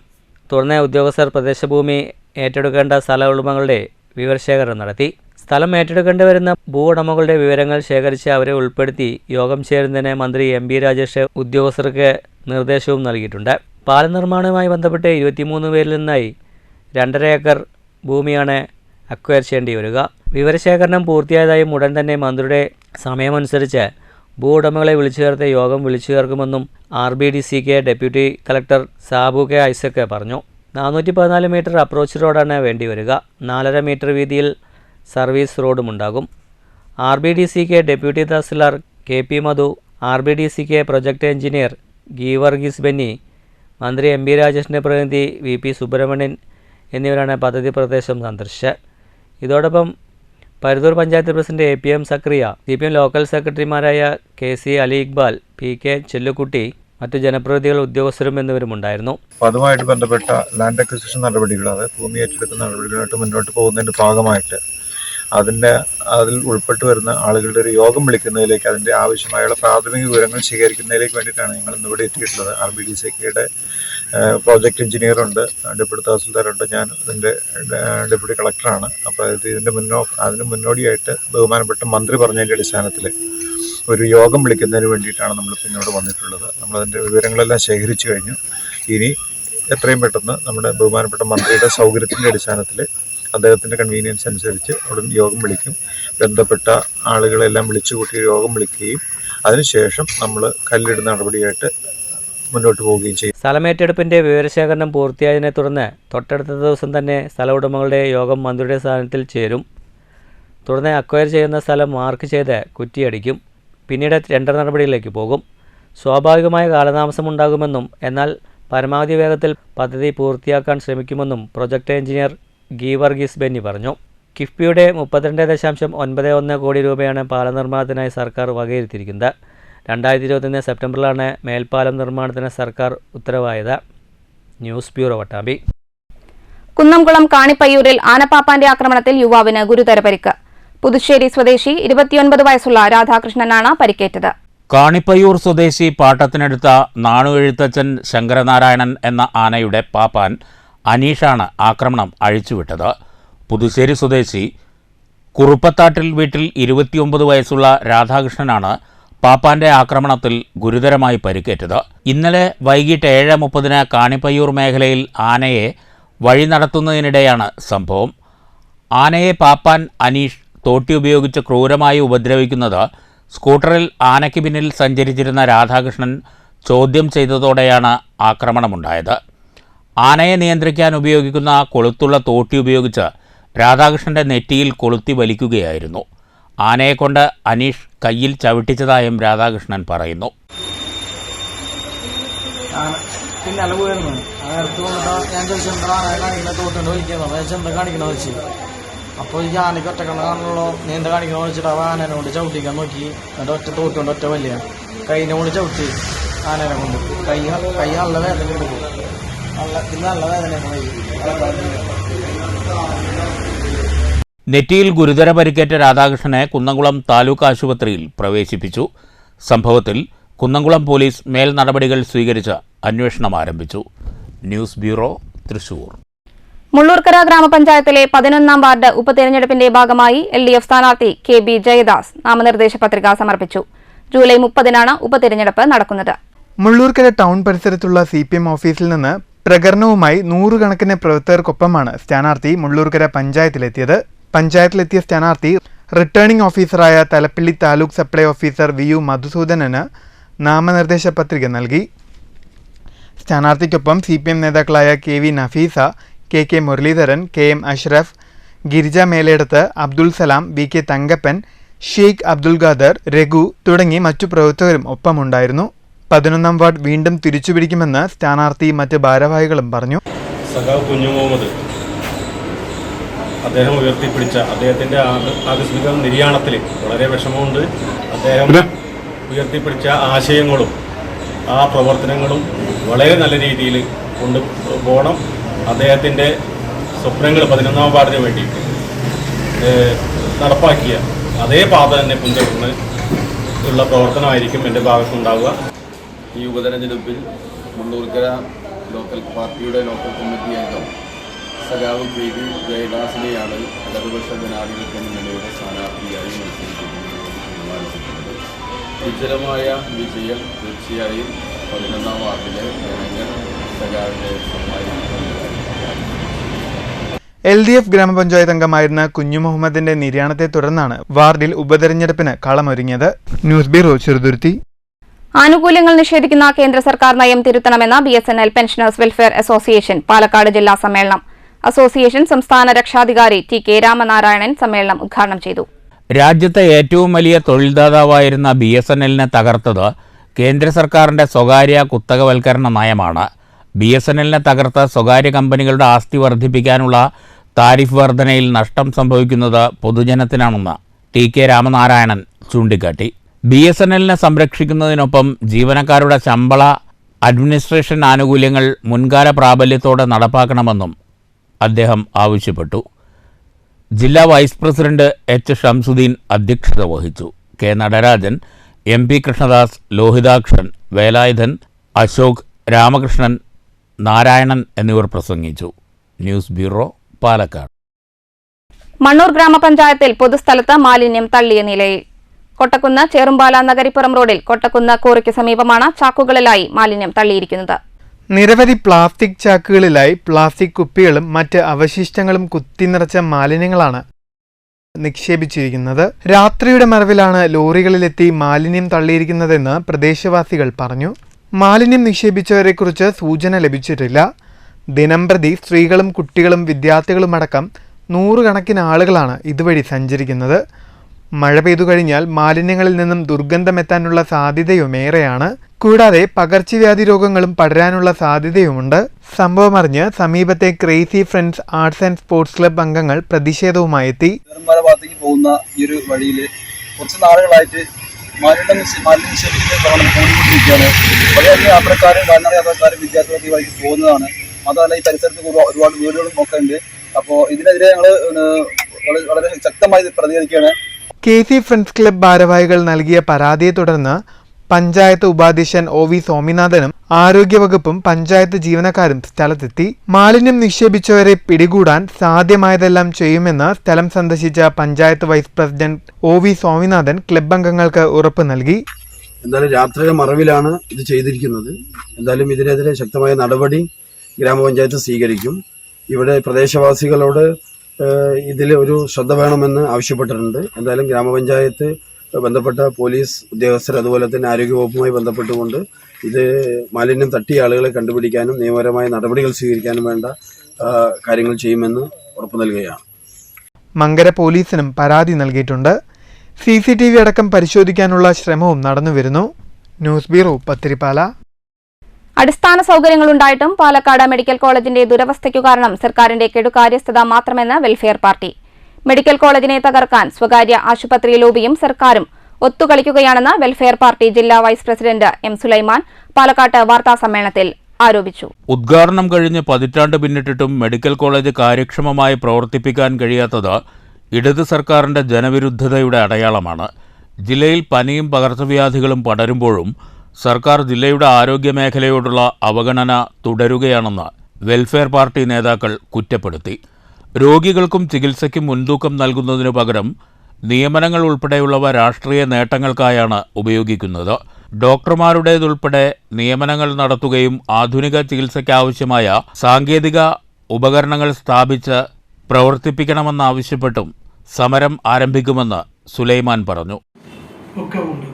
തുടർന്ന് ഉദ്യോഗസ്ഥർ പ്രദേശഭൂമി ഏറ്റെടുക്കേണ്ട സ്ഥല ഉടമകളുടെ വിവരശേഖരണം നടത്തി. സ്ഥലം ഏറ്റെടുക്കേണ്ടി വരുന്ന ഭൂ ഉടമകളുടെ വിവരങ്ങൾ ശേഖരിച്ച് അവരെ ഉൾപ്പെടുത്തി യോഗം ചേരുന്നതിന് മന്ത്രി MB രാജേഷ് ഉദ്യോഗസ്ഥർക്ക് നിർദ്ദേശവും നൽകിയിട്ടുണ്ട്. പാലം നിർമ്മാണവുമായി ബന്ധപ്പെട്ട് 23 പേരിൽ നിന്നായി 2.5 ഏക്കർ ഭൂമിയാണ് അക്വയർ ചെയ്യേണ്ടി വരിക. വിവരശേഖരണം പൂർത്തിയായതായും ഉടൻ തന്നെ മന്ത്രിയുടെ സമയമനുസരിച്ച് ഭൂ ഉടമകളെ വിളിച്ചു ചേർത്ത് യോഗം വിളിച്ചു ചേർക്കുമെന്നും RBDCK deputy collector Sabu K Isaac പറഞ്ഞു. 414 മീറ്റർ അപ്രോച്ച് റോഡാണ് വേണ്ടിവരിക. 4.5 മീറ്റർ വീതിയിൽ സർവീസ് റോഡുമുണ്ടാകും. RBDCK deputy tahsildar KP Madhu, RBDCK project engineer Geevarghese Benny, മന്ത്രി MB രാജേഷിൻ്റെ പ്രതിനിധി VP സുബ്രഹ്മണ്യൻ എന്നിവരാണ് പദ്ധതി പ്രദേശം സന്ദർശിച്ചത്. ഇതോടൊപ്പം പരുതൂർ പഞ്ചായത്ത് പ്രസിഡന്റ് APM സക്രിയ, CPM ലോക്കൽ സെക്രട്ടറിമാരായ KC അലി ഇക്ബാൽ, PK ചെല്ലുക്കുട്ടി, മറ്റു ജനപ്രതിനിധികൾ, ഉദ്യോഗസ്ഥരും എന്നിവരുമുണ്ടായിരുന്നു. അതുമായിട്ട് ബന്ധപ്പെട്ട ലാൻഡ് അക്വിസിഷൻ നടപടികൾ, അത് ഭൂമി ഏറ്റെടുക്കുന്ന നടപടികളായിട്ട് മുന്നോട്ട് പോകുന്നതിൻ്റെ ഭാഗമായിട്ട് അതിൽ ഉൾപ്പെട്ടു വരുന്ന ആളുകളുടെ ഒരു യോഗം വിളിക്കുന്നതിലേക്ക്, അതിൻ്റെ ആവശ്യമായുള്ള പ്രാഥമിക വിവരങ്ങൾ ശേഖരിക്കുന്നതിലേക്ക് വേണ്ടിയിട്ടാണ് ഞങ്ങൾ ഇന്നിവിടെ എത്തിയിട്ടുള്ളത്. RBDCKയുടെ പ്രോജക്റ്റ് എഞ്ചിനീയറുണ്ട്, ഡെപ്യൂട്ടി തഹസിൽദാറുണ്ട്, ഞാൻ ഇതിൻ്റെ ഡെപ്യൂട്ടി കളക്ടറാണ്. അപ്പോൾ അതിന് മുന്നോടിയായിട്ട് ബഹുമാനപ്പെട്ട മന്ത്രി പറഞ്ഞതിൻ്റെ അടിസ്ഥാനത്തിൽ ഒരു യോഗം വിളിക്കുന്നതിന് വേണ്ടിയിട്ടാണ് നമ്മൾ പിന്നോട് വന്നിട്ടുള്ളത്. നമ്മളതിൻ്റെ വിവരങ്ങളെല്ലാം ശേഖരിച്ചു കഴിഞ്ഞു. ഇനി എത്രയും പെട്ടെന്ന് നമ്മുടെ ബഹുമാനപ്പെട്ട മന്ത്രിയുടെ സൗകര്യത്തിൻ്റെ അടിസ്ഥാനത്തിൽ, അദ്ദേഹത്തിൻ്റെ കൺവീനിയൻസ് അനുസരിച്ച് ഉടൻ യോഗം വിളിക്കും. ബന്ധപ്പെട്ട ആളുകളെല്ലാം വിളിച്ചുകൂട്ടി യോഗം വിളിക്കുകയും അതിനുശേഷം നമ്മൾ കല്ലിടുന്ന നടപടിയായിട്ട് മുന്നോട്ട് പോവുകയും ചെയ്യും. സ്ഥലമേറ്റെടുപ്പിൻ്റെ വിവരശേഖരണം പൂർത്തിയായതിനെ തുടർന്ന് തൊട്ടടുത്ത ദിവസം തന്നെ സ്ഥല ഉടമകളുടെ യോഗം മന്ത്രിയുടെ സ്ഥാനത്തിൽ ചേരും. തുടർന്ന് അക്വയർ ചെയ്യുന്ന സ്ഥലം മാർക്ക് ചെയ്ത് കുറ്റിയടിക്കും. പിന്നീട് ടെൻഡർ നടപടിയിലേക്ക് പോകും. സ്വാഭാവികമായ കാലതാമസമുണ്ടാകുമെന്നും എന്നാൽ പരമാവധി വേഗത്തിൽ പദ്ധതി പൂർത്തിയാക്കാൻ ശ്രമിക്കുമെന്നും പ്രൊജക്ട് എഞ്ചിനീയർ ഗീവർഗീസ് ബെന്നി പറഞ്ഞു. കിഫ്ബിയുടെ 32.91 കോടി രൂപയാണ് പാലം നിർമ്മാണത്തിനായി സർക്കാർ വകയിരുത്തിയിരിക്കുന്നത്. 2021 സെപ്റ്റംബറിലാണ് മേൽപ്പാലം നിർമ്മാണത്തിന് സർക്കാർ ഉത്തരവായത്. News bureau, Vattambi. കുന്നംകുളം കാണിപ്പയ്യൂരിൽ ആനപ്പാപ്പാന്റെ ആക്രമണത്തിൽ യുവാവിന് ഗുരുതര പരിക്ക്. പുതുശ്ശേരി സ്വദേശി 29 വയസ്സുള്ള രാധാകൃഷ്ണനാണ് പരിക്കേറ്റത്. കാണിപ്പയ്യൂർ സ്വദേശി പാട്ടത്തിനടുത്ത നാണുഎഴുത്തച്ഛൻ ശങ്കരനാരായണൻ എന്ന ആനയുടെ പാപ്പാൻ അനീഷാണ് ആക്രമണം അഴിച്ചുവിട്ടത്. പുതുശ്ശേരി സ്വദേശി കുറുപ്പത്താട്ടിൽ വീട്ടിൽ 29 വയസ്സുള്ള രാധാകൃഷ്ണനാണ് പാപ്പാന്റെ ആക്രമണത്തിൽ ഗുരുതരമായി പരിക്കേറ്റത്. ഇന്നലെ വൈകിട്ട് 7:30 കാണിപ്പയ്യൂർ മേഖലയിൽ ആനയെ വഴി നടത്തുന്നതിനിടെയാണ് സംഭവം. ആനയെ പാപ്പാൻ അനീഷ് തോട്ടി ഉപയോഗിച്ച് ക്രൂരമായി ഉപദ്രവിക്കുന്നത് സ്കൂട്ടറിൽ ആനയ്ക്ക് പിന്നിൽ സഞ്ചരിച്ചിരുന്ന രാധാകൃഷ്ണൻ ചോദ്യം ചെയ്തതോടെയാണ് ആക്രമണമുണ്ടായത്. ആനയെ നിയന്ത്രിക്കാൻ ഉപയോഗിക്കുന്ന കൊളുത്തുള്ള തോട്ടി ഉപയോഗിച്ച് രാധാകൃഷ്ണൻ്റെ നെറ്റിയിൽ കൊളുത്തി വലിക്കുകയായിരുന്നു. ആനയെക്കൊണ്ട് അനീഷ് കയ്യിൽ ചവിട്ടിച്ചതായും രാധാകൃഷ്ണൻ പറയുന്നു. പിന്നെ അലവുമായിരുന്നു. അതെടുത്ത് വന്നിട്ട് ഞാൻ ചോദിച്ചെന്താ കാണിക്കുന്ന തോട്ടുണ്ട് വലിക്കുന്നത്, എന്താ കാണിക്കണമെന്ന് വെച്ച് അപ്പോൾ ഈ ആനയ്ക്ക് ഒറ്റക്കണ്ണ കാണുള്ളൂ, നീ എന്താ കാണിക്കണമെന്ന് വെച്ചിട്ട് അവ ആനേനോട് ചവിട്ടിക്കാൻ നോക്കി. എന്നിട്ട് ഒറ്റ തോറ്റുകൊണ്ട് ഒറ്റ വലിയ കൈനോട് ചവിട്ടി ആനേനെ കൊണ്ട്. കൈ നല്ല വേദന എടുക്കും, നല്ല വേദന. നെറ്റിയിൽ ഗുരുതര പരിക്കേറ്റ രാധാകൃഷ്ണനെ കുന്നംകുളം താലൂക്ക് ആശുപത്രിയിൽ പ്രവേശിപ്പിച്ചു. സംഭവത്തിൽ കുന്നംകുളം പോലീസ് മേൽ നടപടികൾ സ്വീകരിച്ച് അന്വേഷണം ആരംഭിച്ചു. News bureau, Thrissur. മുള്ളൂർക്കര ഗ്രാമപഞ്ചായത്തിലെ 11ാം വാർഡ് ഉപതെരഞ്ഞെടുപ്പിന്റെ ഭാഗമായി LDF സ്ഥാനാർത്ഥി KB ജയദാസ് നാമനിർദ്ദേശ പത്രിക സമർപ്പിച്ചു. ജൂലൈ 30-നാണ് ഉപതെരഞ്ഞെടുപ്പ് നടക്കുന്നത്. മുള്ളൂർക്കര ടൗൺ പരിസരത്തുള്ള CPM ഓഫീസിൽ നിന്ന് പ്രകടനവുമായി 100 കണക്കിന് പ്രവർത്തകർക്കൊപ്പമാണ് സ്ഥാനാർത്ഥി മുള്ളൂർക്കര പഞ്ചായത്തിലെത്തിയത്. പഞ്ചായത്തിലെത്തിയ സ്ഥാനാർത്ഥി റിട്ടേണിംഗ് ഓഫീസറായ Thalappilly taluk supply officer VU Madhusoodanan നാമനിർദ്ദേശ പത്രിക നൽകി. സ്ഥാനാർത്ഥിക്കൊപ്പം CPM നേതാക്കളായ KV Nafeesa, KK Muraleedharan, KM Ashraf, Girija Meledath, Abdul Salam, VK Thankappan, Sheikh Abdul Khader, Raghu തുടങ്ങി മറ്റു പ്രവർത്തകരും ഒപ്പമുണ്ടായിരുന്നു. 11ാം വാർഡ് വീണ്ടും തിരിച്ചുപിടിക്കുമെന്ന് സ്ഥാനാർത്ഥി മറ്റ് ഭാരവാഹികളും പറഞ്ഞു. സഖാവ് കുഞ്ഞു മുഹമ്മദ് അദ്ദേഹം ഉയർത്തിപ്പിടിച്ച അദ്ദേഹത്തിൻ്റെ ആകസ്മിക നിര്യാണത്തിൽ വളരെ വിഷമമുണ്ട്. അദ്ദേഹം ഉയർത്തിപ്പിടിച്ച ആശയങ്ങളും ആ പ്രവർത്തനങ്ങളും വളരെ നല്ല രീതിയിൽ കൊണ്ടുപോകണം. അദ്ദേഹത്തിൻ്റെ സ്വപ്നങ്ങൾ 11ാം വാർഡിന് വേണ്ടി നടപ്പാക്കിയ അതേ പാത തന്നെ പിന്തുടർന്ന് ഉള്ള പ്രവർത്തനമായിരിക്കും എൻ്റെ ഭാഗത്തുണ്ടാവുക. ഈ ഉപതെരഞ്ഞെടുപ്പിൽ മുള്ളൂർക്കര ലോക്കൽ പാർട്ടിയുടെ ലോക്കൽ കമ്മിറ്റി അംഗം സഖാവ് KB ജയദാസിനെയാണ് ഇടതുപക്ഷ ജനാധിപത്യ മുന്നണിയുടെ സ്ഥാനാർത്ഥിയായി തീരുമാനിച്ചിട്ടുള്ളത്. ഉജ്ജ്വലമായ വിജയം തീർച്ചയായും 11ാം വാർഡിലെ ജനങ്ങൾ സഖാവിനെ സമ്മാനിക്കുന്നു. LDF ഗ്രാമപഞ്ചായത്ത് അംഗമായിരുന്ന കുഞ്ഞു മുഹമ്മദിന്റെ നിര്യാണത്തെ തുടർന്നാണ് വാർഡിൽ ഉപതെരഞ്ഞെടുപ്പിന് കളമൊരുങ്ങിയത്. News bureau, Cheruthuruthy. ആനുകൂല്യങ്ങൾ നിഷേധിക്കുന്ന കേന്ദ്ര സർക്കാർ നയം തിരുത്തണമെന്ന BSNL pensioners welfare association Palakkad ജില്ലാ സമ്മേളനം. അസോസിയേഷൻ സംസ്ഥാന രക്ഷാധികാരി TK രാമനാരായണൻ സമ്മേളനം ഉദ്ഘാടനം ചെയ്തു. രാജ്യത്തെ ഏറ്റവും വലിയ തൊഴിൽദാതാവായിരുന്ന BSNLനെ തകർത്തത് കേന്ദ്ര സർക്കാരിൻ്റെ സ്വകാര്യ കുത്തകവൽക്കരണ നയമാണ്. BSNLനെ തകർത്ത സ്വകാര്യ കമ്പനികളുടെ ആസ്തി വർദ്ധിപ്പിക്കാനുള്ള താരിഫ് വർധനയിൽ നഷ്ടം സംഭവിക്കുന്നത് പൊതുജനത്തിനാണെന്ന് TK രാമനാരായണൻ ചൂണ്ടിക്കാട്ടി. BSNLനെ സംരക്ഷിക്കുന്നതിനൊപ്പം ജീവനക്കാരുടെ ശമ്പള അഡ്മിനിസ്ട്രേഷൻ ആനുകൂല്യങ്ങൾ മുൻകാല പ്രാബല്യത്തോടെ നടപ്പാക്കണമെന്നും അദ്ദേഹം ആവശ്യപ്പെട്ടു. ജില്ലാ വൈസ് പ്രസിഡന്റ് H ഷംസുദ്ദീൻ അധ്യക്ഷത വഹിച്ചു. K നടരാജൻ, MP കൃഷ്ണദാസ്, ലോഹിതാക്ഷൻ, വേലായുധൻ, അശോക്, രാമകൃഷ്ണൻ, നാരായണൻ എന്നിവർ പ്രസംഗിച്ചു. News bureau, Palakkad. മണ്ണൂർ ഗ്രാമപഞ്ചായത്തിൽ പൊതുസ്ഥലത്ത് മാലിന്യം തള്ളിയ നിലയിൽ. കൊട്ടക്കുന്ന് ചേറുംപാല നഗരിപ്പുറം റോഡിൽ കൊട്ടക്കുന്ന് കോറിക്ക് സമീപമാണ് ചാക്കുകളിലായി മാലിന്യം തള്ളിയിരിക്കുന്നത്. നിരവധി പ്ലാസ്റ്റിക് ചാക്കുകളിലായി പ്ലാസ്റ്റിക് കുപ്പികളും മറ്റ് അവശിഷ്ടങ്ങളും കുത്തിനിറച്ച മാലിന്യങ്ങളാണ് നിക്ഷേപിച്ചിരിക്കുന്നത്. രാത്രിയുടെ മറവിലാണ് ലോറികളിലെത്തി മാലിന്യം തള്ളിയിരിക്കുന്നതെന്ന് പ്രദേശവാസികൾ പറഞ്ഞു. മാലിന്യം നിക്ഷേപിച്ചവരെക്കുറിച്ച് സൂചന ലഭിച്ചിട്ടില്ല. ദിനംപ്രതി സ്ത്രീകളും കുട്ടികളും വിദ്യാർത്ഥികളുമടക്കം 100 കണക്കിന് ആളുകളാണ് ഇതുവഴി സഞ്ചരിക്കുന്നത്. മഴ പെയ്തു കഴിഞ്ഞാൽ മാലിന്യങ്ങളിൽ നിന്നും ദുർഗന്ധമെത്താനുള്ള സാധ്യതയുമേറെയാണ്. കൂടാതെ പകർച്ചവ്യാധി രോഗങ്ങളും പടരാനുള്ള സാധ്യതയുമുണ്ട്. സംഭവമറിഞ്ഞ് സമീപത്തെ crazy friends arts and sports club അംഗങ്ങൾ പ്രതിഷേധവുമായി എത്തി. ഭാഗത്തേക്ക് പോകുന്ന ഈ ഒരു വഴിയിൽ കുറച്ച് നാളുകളായിട്ട് മാലിന്യം നിക്ഷേപിക്കുന്ന പ്രവണത കൂടിക്കൊണ്ടിരിക്കുകയാണ്. വളരെയധികം യാത്രക്കാരും കാൽനട യാത്രക്കാരും വിദ്യാർത്ഥികളൊക്കെ ഈ വഴിക്ക് പോകുന്നതാണ്. മാത്രമല്ല ഈ പരിസരത്ത് ഒരുപാട് വീടുകളും ഒക്കെ ഉണ്ട്. അപ്പോൾ ഇതിനെതിരെ ഞങ്ങൾ വളരെ ശക്തമായി പ്രതികരിക്കുകയാണ്. KC ഫ്രണ്ട്സ് ക്ലബ് ഭാരവാഹികൾ നൽകിയ പരാതിയെ തുടർന്ന് പഞ്ചായത്ത് ഉപാധ്യക്ഷൻ OV സ്വാമിനാഥനും ആരോഗ്യവകുപ്പും പഞ്ചായത്ത് ജീവനക്കാരും സ്ഥലത്തെത്തി. മാലിന്യം നിക്ഷേപിച്ചവരെ പിടികൂടാൻ സാധ്യമായതെല്ലാം ചെയ്യുമെന്ന് സ്ഥലം സന്ദർശിച്ച panchayat vice president OV Swaminathan club അംഗങ്ങൾക്ക് ഉറപ്പ് നൽകി. എന്തായാലും രാത്രിയുടെ മറവിലാണ് ഇത് ചെയ്തിരിക്കുന്നത്. എന്തായാലും ഇതിനെതിരെ ശക്തമായ നടപടി ഗ്രാമപഞ്ചായത്ത് സ്വീകരിക്കും. ഇവിടെ പ്രദേശവാസികളോട് ഇതിൽ ഒരു ശ്രദ്ധ വേണമെന്ന് ആവശ്യപ്പെട്ടിട്ടുണ്ട്. എന്തായാലും ഗ്രാമപഞ്ചായത്ത് ബന്ധപ്പെട്ട പോലീസ് ഉദ്യോഗസ്ഥർ അതുപോലെ തന്നെ ആരോഗ്യവകുപ്പുമായി ബന്ധപ്പെട്ടുകൊണ്ട് ഇത് മാലിന്യം തട്ടിയ ആളുകളെ കണ്ടുപിടിക്കാനും നിയമപരമായ നടപടികൾ സ്വീകരിക്കാനും വേണ്ട കാര്യങ്ങൾ ചെയ്യുമെന്ന് ഉറപ്പു നൽകുകയാണ്. മങ്കര പോലീസിനും പരാതി നൽകിയിട്ടുണ്ട്. CCTV അടക്കം പരിശോധിക്കാനുള്ള ശ്രമവും നടന്നുവരുന്നു. News bureau, Pathiripala. അടിസ്ഥാന സൗകര്യങ്ങളുണ്ടായിട്ടും പാലക്കാട് മെഡിക്കൽ കോളേജിന്റെ ദുരവസ്ഥയ്ക്കു കാരണം സർക്കാരിന്റെ കെടുകാര്യസ്ഥത മാത്രമെന്ന് വെൽഫെയർ പാർട്ടി. മെഡിക്കൽ കോളേജിനെ തകർക്കാൻ സ്വകാര്യ ആശുപത്രി ലോബിയും സർക്കാരും ഒത്തുകളിക്കുകയാണെന്ന് വെൽഫെയർ പാർട്ടി ജില്ലാ വൈസ് പ്രസിഡന്റ് എം സുലൈമാൻ പാലക്കാട്ട് വാർത്താസമ്മേളനത്തിൽ ആരോപിച്ചു. ഉദ്ഘാടനം കഴിഞ്ഞ് പതിറ്റാണ്ട് പിന്നിട്ടിട്ടും മെഡിക്കൽ കോളേജ് കാര്യക്ഷമമായി പ്രവർത്തിപ്പിക്കാൻ കഴിയാത്തത് ഇടത് സർക്കാരിന്റെ ജനവിരുദ്ധതയുടെ അടയാളമാണ്. ജില്ലയിൽ പനിയും പകർച്ചവ്യാധികളും പടരുമ്പോഴും സർക്കാർ ജില്ലയുടെ ആരോഗ്യമേഖലയോടുള്ള അവഗണന തുടരുകയാണെന്ന് വെൽഫെയർ പാർട്ടി നേതാക്കൾ കുറ്റപ്പെടുത്തി. രോഗികൾക്കും ചികിത്സയ്ക്കും മുൻതൂക്കം നൽകുന്നതിനു പകരം നിയമനങ്ങൾ ഉൾപ്പെടെയുള്ളവ രാഷ്ട്രീയ നേട്ടങ്ങൾക്കായാണ് ഉപയോഗിക്കുന്നത്. ഡോക്ടർമാരുടേതുൾപ്പെടെ നിയമനങ്ങൾ നടത്തുകയും ആധുനിക ചികിത്സയ്ക്കാവശ്യമായ സാങ്കേതിക ഉപകരണങ്ങൾ സ്ഥാപിച്ച് പ്രവർത്തിപ്പിക്കണമെന്നാവശ്യപ്പെട്ടും സമരം ആരംഭിക്കുമെന്ന് സുലൈമാൻ പറഞ്ഞു. ഒക്കെ ഉണ്ട്,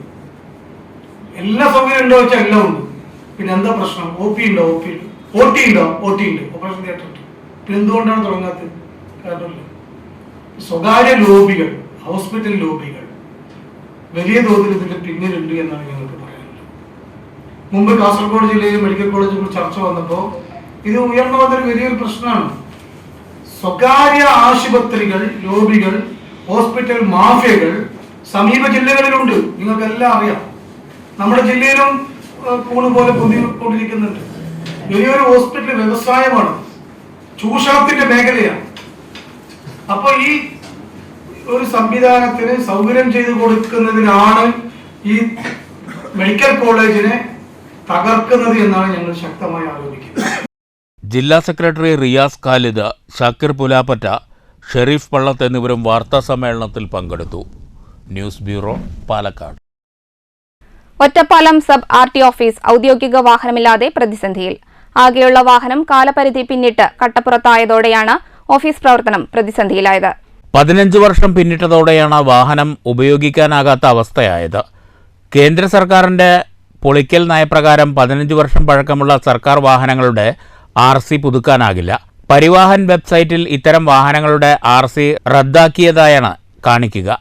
എല്ലാ സൗകര്യം ഉണ്ടോ വെച്ചാൽ എല്ലാം ഉണ്ട്. പിന്നെ എന്താ പ്രശ്നം? OP ഉണ്ടോ? OP ഉണ്ട്. OT ഉണ്ടോ? OT ഉണ്ട്. ഓപ്പറേഷൻ തിയേറ്റർ ഉണ്ട്. പിന്നെ എന്തുകൊണ്ടാണ് തുടങ്ങാത്തത്? കാരണമില്ല. സ്വകാര്യ ലോബികൾ, ഹോസ്പിറ്റൽ ലോബികൾ വലിയ തോതിൽ ഇതിന്റെ പിന്നിലുണ്ട് എന്നാണ് ഞങ്ങൾക്ക് പറയാനുള്ളത്. മുമ്പ് കാസർഗോഡ് ജില്ലയിൽ മെഡിക്കൽ കോളേജിനെ കുറിച്ച് ചർച്ച വന്നപ്പോൾ ഇത് ഉയർന്നു വന്നൊരു വലിയൊരു പ്രശ്നമാണ്. സ്വകാര്യ ആശുപത്രികൾ, ലോബികൾ, ഹോസ്പിറ്റൽ മാഫിയകൾ സമീപ ജില്ലകളിലുണ്ട്. നിങ്ങൾക്കെല്ലാം അറിയാം. നമ്മുടെ ജില്ലയിലും കൂണ് പോലെ പൊതിക്കൊണ്ടിരിക്കുന്നുണ്ട്. വലിയൊരു ഹോസ്പിറ്റൽ വ്യവസായമാണ്, ചൂഷണത്തിന്റെ മേഖലയാണ്. അപ്പൊ ഈ ഒരു സംവിധാനത്തിന് സൗകര്യം ചെയ്തു കൊടുക്കുന്നതിനാണ് ഈ മെഡിക്കൽ കോളേജിനെ തകർക്കുന്നത് എന്നാണ് ഞങ്ങൾ ശക്തമായി ആരോപിക്കുന്നത്. ജില്ലാ സെക്രട്ടറി റിയാസ് ഖാലിദ്, ഷാക്കിർ പുലാപ്പറ്റ, ഷെരീഫ് പള്ളത്ത് എന്നിവരും വാർത്താസമ്മേളനത്തിൽ പങ്കെടുത്തു. News bureau, Palakkad. Ottapalam sub RT office ഔദ്യോഗിക വാഹനമില്ലാതെ പ്രതിസന്ധിയിൽ. ആകെയുള്ള വാഹനം കാലപരിധി പിന്നിട്ട് കട്ടപ്പുറത്തായതോടെയാണ് ഓഫീസ് പ്രവർത്തനം പ്രതിസന്ധിയിലായത്. 15 വർഷം പിന്നിട്ടതോടെയാണ് വാഹനം ഉപയോഗിക്കാനാകാത്ത അവസ്ഥയായത്. കേന്ദ്ര സർക്കാരിന്റെ പൊളിക്കൽ നയപ്രകാരം 15 വർഷം പഴക്കമുള്ള സർക്കാർ വാഹനങ്ങളുടെ RC പുതുക്കാനാകില്ല. പരിവാഹൻ വെബ്സൈറ്റിൽ ഇത്തരം വാഹനങ്ങളുടെ RC റദ്ദാക്കിയതായാണ് കാണിക്കുക.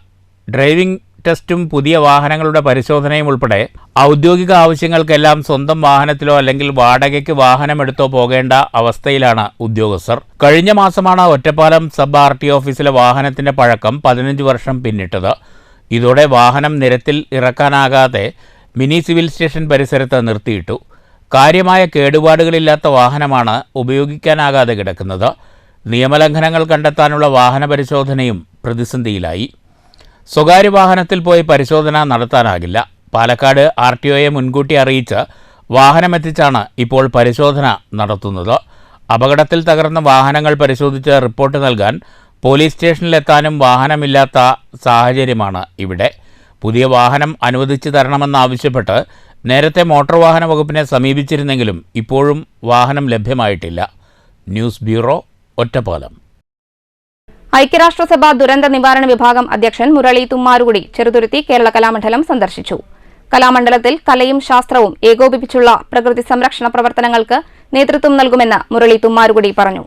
ഡ്രൈവിംഗ് ടെസ്റ്റും പുതിയ വാഹനങ്ങളുടെ പരിശോധനയും ഉൾപ്പെടെ ഔദ്യോഗിക ആവശ്യങ്ങൾക്കെല്ലാം സ്വന്തം വാഹനത്തിലോ അല്ലെങ്കിൽ വാടകയ്ക്ക് വാഹനമെടുത്തോ പോകേണ്ട അവസ്ഥയിലാണ് ഉദ്യോഗസ്ഥർ. കഴിഞ്ഞ മാസമാണ് ഒറ്റപ്പാലം സബ് RT ഓഫീസിലെ വാഹനത്തിന്റെ പഴക്കം 15 വർഷം പിന്നിട്ടത്. ഇതോടെ വാഹനം നിരത്തിൽ ഇറക്കാനാകാതെ മിനി സിവിൽ സ്റ്റേഷൻ പരിസരത്ത് നിർത്തിയിട്ടു. കാര്യമായ കേടുപാടുകളില്ലാത്ത വാഹനമാണ് ഉപയോഗിക്കാനാകാതെ കിടക്കുന്നത്. നിയമലംഘനങ്ങൾ കണ്ടെത്താനുള്ള വാഹന പരിശോധനയും പ്രതിസന്ധിയിലായി. സ്വകാര്യ വാഹനത്തിൽ പോയി പരിശോധന നടത്താനാകില്ല. പാലക്കാട് RTOയെ മുൻകൂട്ടി അറിയിച്ച് വാഹനമെത്തിച്ചാണ് ഇപ്പോൾ പരിശോധന നടത്തുന്നത്. അപകടത്തിൽ തകർന്ന വാഹനങ്ങൾ പരിശോധിച്ച് റിപ്പോർട്ട് നൽകാൻ പോലീസ് സ്റ്റേഷനിലെത്താനും വാഹനമില്ലാത്ത സാഹചര്യമാണ് ഇവിടെ. പുതിയ വാഹനം അനുവദിച്ചു തരണമെന്നാവശ്യപ്പെട്ട് നേരത്തെ മോട്ടോർ വാഹന വകുപ്പിനെ സമീപിച്ചിരുന്നെങ്കിലും ഇപ്പോഴും വാഹനം ലഭ്യമായിട്ടില്ല. News bureau, Ottapalam. ഐക്യരാഷ്ട്രസഭ ദുരന്ത നിവാരണ വിഭാഗം അധ്യക്ഷൻ മുരളി തുമ്മാരുകുടി ചെറുതുരുത്തി കേരള കലാമണ്ഡലം സന്ദർശിച്ചു. കലാമണ്ഡലത്തിൽ കലയും ശാസ്ത്രവും ഏകോപിപ്പിച്ചുള്ള പ്രകൃതി സംരക്ഷണ പ്രവർത്തനങ്ങൾക്ക് നേതൃത്വം നൽകുമെന്ന് മുരളി തുമ്മാരുകുടി പറഞ്ഞു.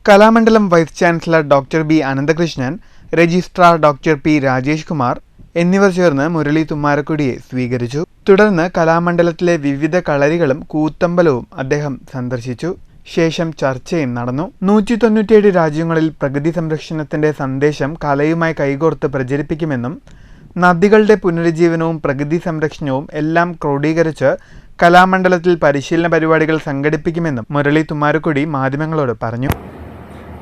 Kalamandalam vice chancellor doctor B Ananthakrishnan, registrar doctor P Rajesh Kumar എന്നിവർ ചേർന്ന് മുരളി തുമ്മാരക്കുടിയെ സ്വീകരിച്ചു. തുടർന്ന് കലാമണ്ഡലത്തിലെ വിവിധ കളരികളും കൂത്തമ്പലവും അദ്ദേഹം സന്ദർശിച്ചു. ശേഷം ചർച്ചയും നടന്നു. 197 രാജ്യങ്ങളിൽ പ്രകൃതി സംരക്ഷണത്തിന്റെ സന്ദേശം കലയുമായി കൈകോർത്ത് പ്രചരിപ്പിക്കുമെന്നും നദികളുടെ പുനരുജ്ജീവനവും പ്രകൃതി സംരക്ഷണവും എല്ലാം ക്രോഡീകരിച്ച് കലാമണ്ഡലത്തിൽ പരിശീലന പരിപാടികൾ സംഘടിപ്പിക്കുമെന്നും മുരളി തുമ്മാരക്കുടി മാധ്യമങ്ങളോട് പറഞ്ഞു.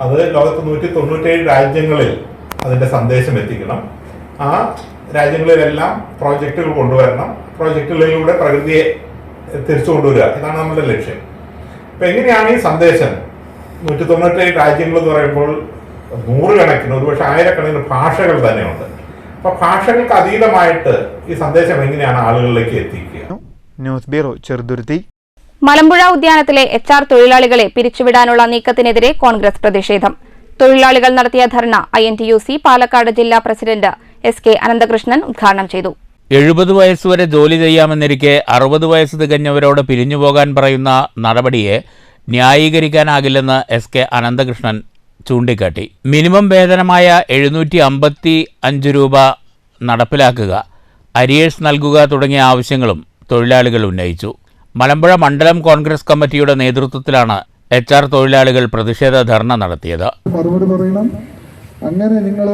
അത് ലോകത്ത് 197 രാജ്യങ്ങളിൽ അതിന്റെ സന്ദേശം എത്തിക്കണം. ആ രാജ്യങ്ങളിലെല്ലാം പ്രോജക്റ്റുകൾ കൊണ്ടുവരണം. പ്രോജക്റ്റുകളിലൂടെ പ്രകൃതിയെ തിരിച്ചു കൊണ്ടുവരിക, ഇതാണ് നമ്മുടെ ലക്ഷ്യം. അപ്പൊ എങ്ങനെയാണ് ഈ സന്ദേശം 197 രാജ്യങ്ങൾ എന്ന് പറയുമ്പോൾ നൂറുകണക്കിന്, ഒരുപക്ഷെ ആയിരക്കണക്കിന് ഭാഷകൾ തന്നെയുണ്ട്. അപ്പൊ ഭാഷകൾക്ക് അതീതമായിട്ട് ഈ സന്ദേശം എങ്ങനെയാണ് ആളുകളിലേക്ക് എത്തിക്കുക? News bureau, Cheruthuruthy. മലമ്പുഴ ഉദ്യാനത്തിലെ HR തൊഴിലാളികളെ പിരിച്ചുവിടാനുള്ള നീക്കത്തിനെതിരെ കോൺഗ്രസ് പ്രതിഷേധം. തൊഴിലാളികൾ നടത്തിയ ധർണ INTUC പാലക്കാട് ജില്ലാ പ്രസിഡന്റ് SK അനന്തകൃഷ്ണൻ ഉദ്ഘാടനം ചെയ്തു. 70 വയസ്സുവരെ ജോലി ചെയ്യാമെന്നിരിക്കെ 60 വയസ്സ് തികഞ്ഞവരോട് പിരിഞ്ഞുപോകാൻ പറയുന്ന നടപടിയെ ന്യായീകരിക്കാനാകില്ലെന്ന് SK അനന്തകൃഷ്ണൻ ചൂണ്ടിക്കാട്ടി. മിനിമം വേതനമായ 755 രൂപ നടപ്പിലാക്കുക, അരിയേഴ്സ് നൽകുക തുടങ്ങിയ ആവശ്യങ്ങളും തൊഴിലാളികൾ ഉന്നയിച്ചു. മലമ്പുഴ മണ്ഡലം കോൺഗ്രസ് കമ്മിറ്റിയുടെ നേതൃത്വത്തിലാണ് HR തൊഴിലാളികൾ പ്രതിഷേധ ധർണ നടത്തിയത്. മറുപടി പറയണം. അങ്ങനെ നിങ്ങൾ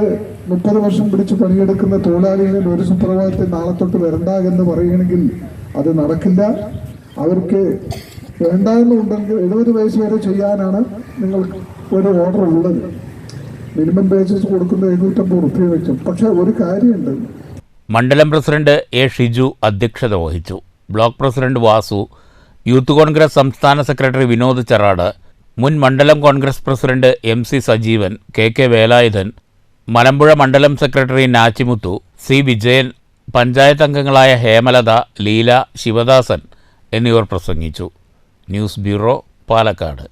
30 വർഷം പിടിച്ച് പണിയെടുക്കുന്ന തൊഴിലാളികളിൽ ഒരു സുപ്രഭാതത്തിൽ നാളെ തൊട്ട് വരണ്ട എന്ന് പറയുകയാണെങ്കിൽ അത് നടക്കില്ല. അവർക്ക് വേണ്ടായെന്നുണ്ടെങ്കിൽ 70 വയസ്സ് വരെ ചെയ്യാനാണ് നിങ്ങൾക്ക് ഒരു ഓർഡർ ഉള്ളത്. മിനിമം വേജസ് കൊടുക്കുന്ന 750 റുപ്യ വെച്ചും. പക്ഷെ ഒരു കാര്യമുണ്ട്, മണ്ഡലം പ്രസിഡന്റ് എ ഷിജു അധ്യക്ഷത വഹിച്ചു. Block president Vasu, youth Congress സംസ്ഥാന സെക്രട്ടറി വിനോദ് ചെറാട്, മുൻ മണ്ഡലം Congress president MC Sajeevan, KK Velayudhan, Malampuzha മണ്ഡലം സെക്രട്ടറി നാച്ചിമുത്തു, C വിജയൻ, പഞ്ചായത്ത് അംഗങ്ങളായ ഹേമലത, ലീല, ശിവദാസൻ എന്നിവർ പ്രസംഗിച്ചു. News bureau, Palakkad.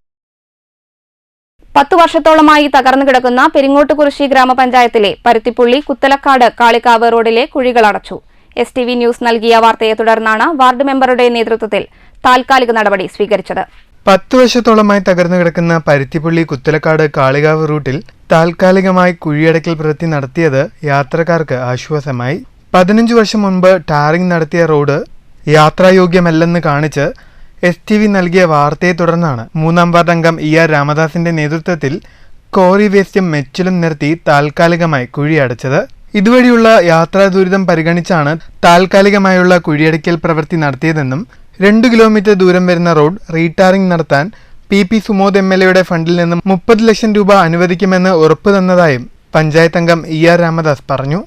10 വർഷത്തോളമായി തകർന്നു കിടക്കുന്ന പെരിങ്ങോട്ടുകുറിശി ഗ്രാമപഞ്ചായത്തിലെ പരുത്തിപ്പുള്ളി, കുത്തലക്കാട്, കാളിക്കാവ് റോഡിലെ കുഴികൾ അടച്ചു. STV ന്യൂസ് നൽകിയ വാർത്തയെ തുടർന്നാണ് വാർഡ് മെമ്പറുടെ നേതൃത്വത്തിൽ താൽക്കാലിക നടപടി സ്വീകരിച്ചത്. 10 വർഷത്തോളമായി തകർന്നു കിടക്കുന്ന പരുത്തിപ്പുള്ളി, കുത്തലക്കാട്, കാളികാവ് റൂട്ടിൽ താൽക്കാലികമായി കുഴിയടക്കൽ പ്രവൃത്തി നടത്തിയത് യാത്രക്കാർക്ക് ആശ്വാസമായി. 15 വർഷം മുൻപ് ടാറിംഗ് നടത്തിയ റോഡ് യാത്രായോഗ്യമല്ലെന്ന് കാണിച്ച് STV നൽകിയ വാർത്തയെ തുടർന്നാണ് 3-ാം വാർഡ് അംഗം ER രാമദാസിന്റെ നേതൃത്വത്തിൽ കോറി വേസ്റ്റും മെച്ചിലും നിർത്തി താൽക്കാലികമായി കുഴിയടച്ചത്. ഇതുവഴിയുള്ള യാത്രാ ദുരിതം പരിഗണിച്ചാണ് താൽക്കാലികമായുള്ള കുഴിയടക്കൽ പ്രവൃത്തി നടത്തിയതെന്നും 2 കിലോമീറ്റർ ദൂരം വരുന്ന റോഡ് റീടാറിംഗ് നടത്താൻ PP സുമോദ് MLAയുടെ ഫണ്ടിൽ നിന്നും 30 ലക്ഷം രൂപ അനുവദിക്കുമെന്ന് ഉറപ്പു തന്നതായും പഞ്ചായത്ത് അംഗം ER രാമദാസ് പറഞ്ഞു.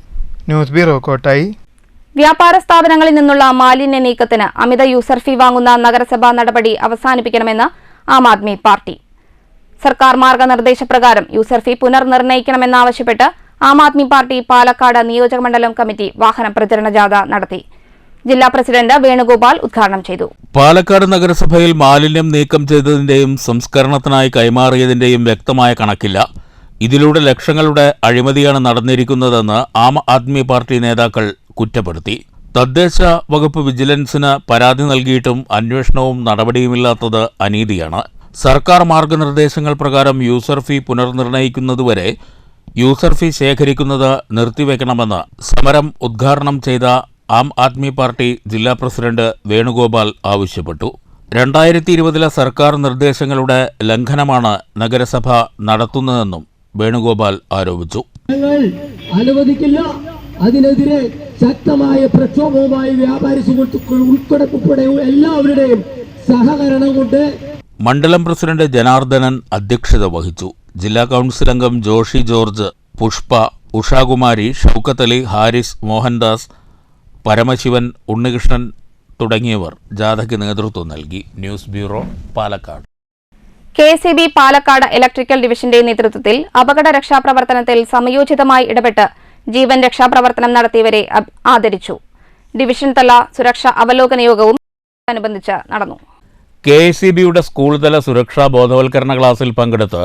News bureau, Kottayi. വ്യാപാര സ്ഥാപനങ്ങളിൽ നിന്നുള്ള മാലിന്യ നീക്കത്തിന് അമിത യൂസർ ഫീ വാങ്ങുന്ന നഗരസഭാ നടപടി അവസാനിപ്പിക്കണമെന്ന് ആം ആദ്മി പാർട്ടി. സർക്കാർ മാർഗനിർദ്ദേശപ്രകാരം യൂസർ ഫീ പുനർനിർണയിക്കണമെന്നാവശ്യപ്പെട്ട് ആം ആദ്മി പാർട്ടി പാലക്കാട് നിയോജകമണ്ഡലം കമ്മിറ്റി വാഹന പ്രചരണ ജാഥ നടത്തി. ജില്ലാ പ്രസിഡന്റ് വേണുഗോപാൽ ഉദ്ഘാടനം ചെയ്തു. പാലക്കാട് നഗരസഭയിൽ മാലിന്യം നീക്കം ചെയ്തതിന്റെയും സംസ്കരണത്തിനായി കൈമാറിയതിന്റെയും വ്യക്തമായ കണക്കില്ല. ഇതിലൂടെ ലക്ഷങ്ങളുടെ അഴിമതിയാണ് നടന്നിരിക്കുന്നതെന്ന് ആം ആദ്മി പാർട്ടി നേതാക്കൾ കുറ്റപ്പെടുത്തി. തദ്ദേശ വകുപ്പ് വിജിലൻസിന് പരാതി നൽകിയിട്ടും അന്വേഷണവും നടപടിയുമില്ലാത്തത് അനീതിയാണ്. സർക്കാർ മാർഗനിർദ്ദേശങ്ങൾ പ്രകാരം യൂസർ ഫീ പുനർനിർണയിക്കുന്നതുവരെ യൂസർ ഫീ ശേഖരിക്കുന്നത് നിർത്തിവെക്കണമെന്ന് സമരം ഉദ്ഘാടനം ചെയ്ത ആം ആദ്മി പാർട്ടി ജില്ലാ പ്രസിഡന്റ് വേണുഗോപാൽ ആവശ്യപ്പെട്ടു. 2020 സർക്കാർ നിർദ്ദേശങ്ങളുടെ ലംഘനമാണ് നഗരസഭ നടത്തുന്നതെന്നും വേണുഗോപാൽ ആരോപിച്ചു. ഞങ്ങൾ അനുവദിക്കില്ല. അതിനെതിരെ ശക്തമായ പ്രക്ഷോഭവുമായി വ്യാപാരി സുഹൃത്തുക്കൾ ഉൾപ്പെടെ എല്ലാവരുടെയും സഹകരണം കൊണ്ട് മണ്ഡലം പ്രസിഡന്റ് ജനാർദ്ദനൻ അധ്യക്ഷത വഹിച്ചു. ജില്ലാ കൗൺസിൽ അംഗം ജോഷി ജോർജ്, പുഷ്പ, ഉഷാകുമാരി, ഷൌക്കത്ത് അലി, ഹാരിസ്, മോഹൻദാസ്, പരമശിവൻ, ഉണ്ണികൃഷ്ണൻ തുടങ്ങിയവർ ജാഥയ്ക്ക് നേതൃത്വം നൽകി. News bureau, Palakkad. KSEB Palakkad electrical ഡിവിഷന്റെ നേതൃത്വത്തിൽ അപകട രക്ഷാപ്രവർത്തനത്തിൽ സമയോചിതമായി ഇടപെട്ട് ജീവൻ രക്ഷാപ്രവർത്തനം നടത്തിയവരെ ആദരിച്ചു. ഡിവിഷൻ തല സുരക്ഷാ അവലോകന യോഗവും അനുബന്ധിച്ച് നടന്നു. KSEBയുടെ സ്കൂൾ തല സുരക്ഷാ ബോധവൽക്കരണ ക്ലാസിൽ പങ്കെടുത്ത്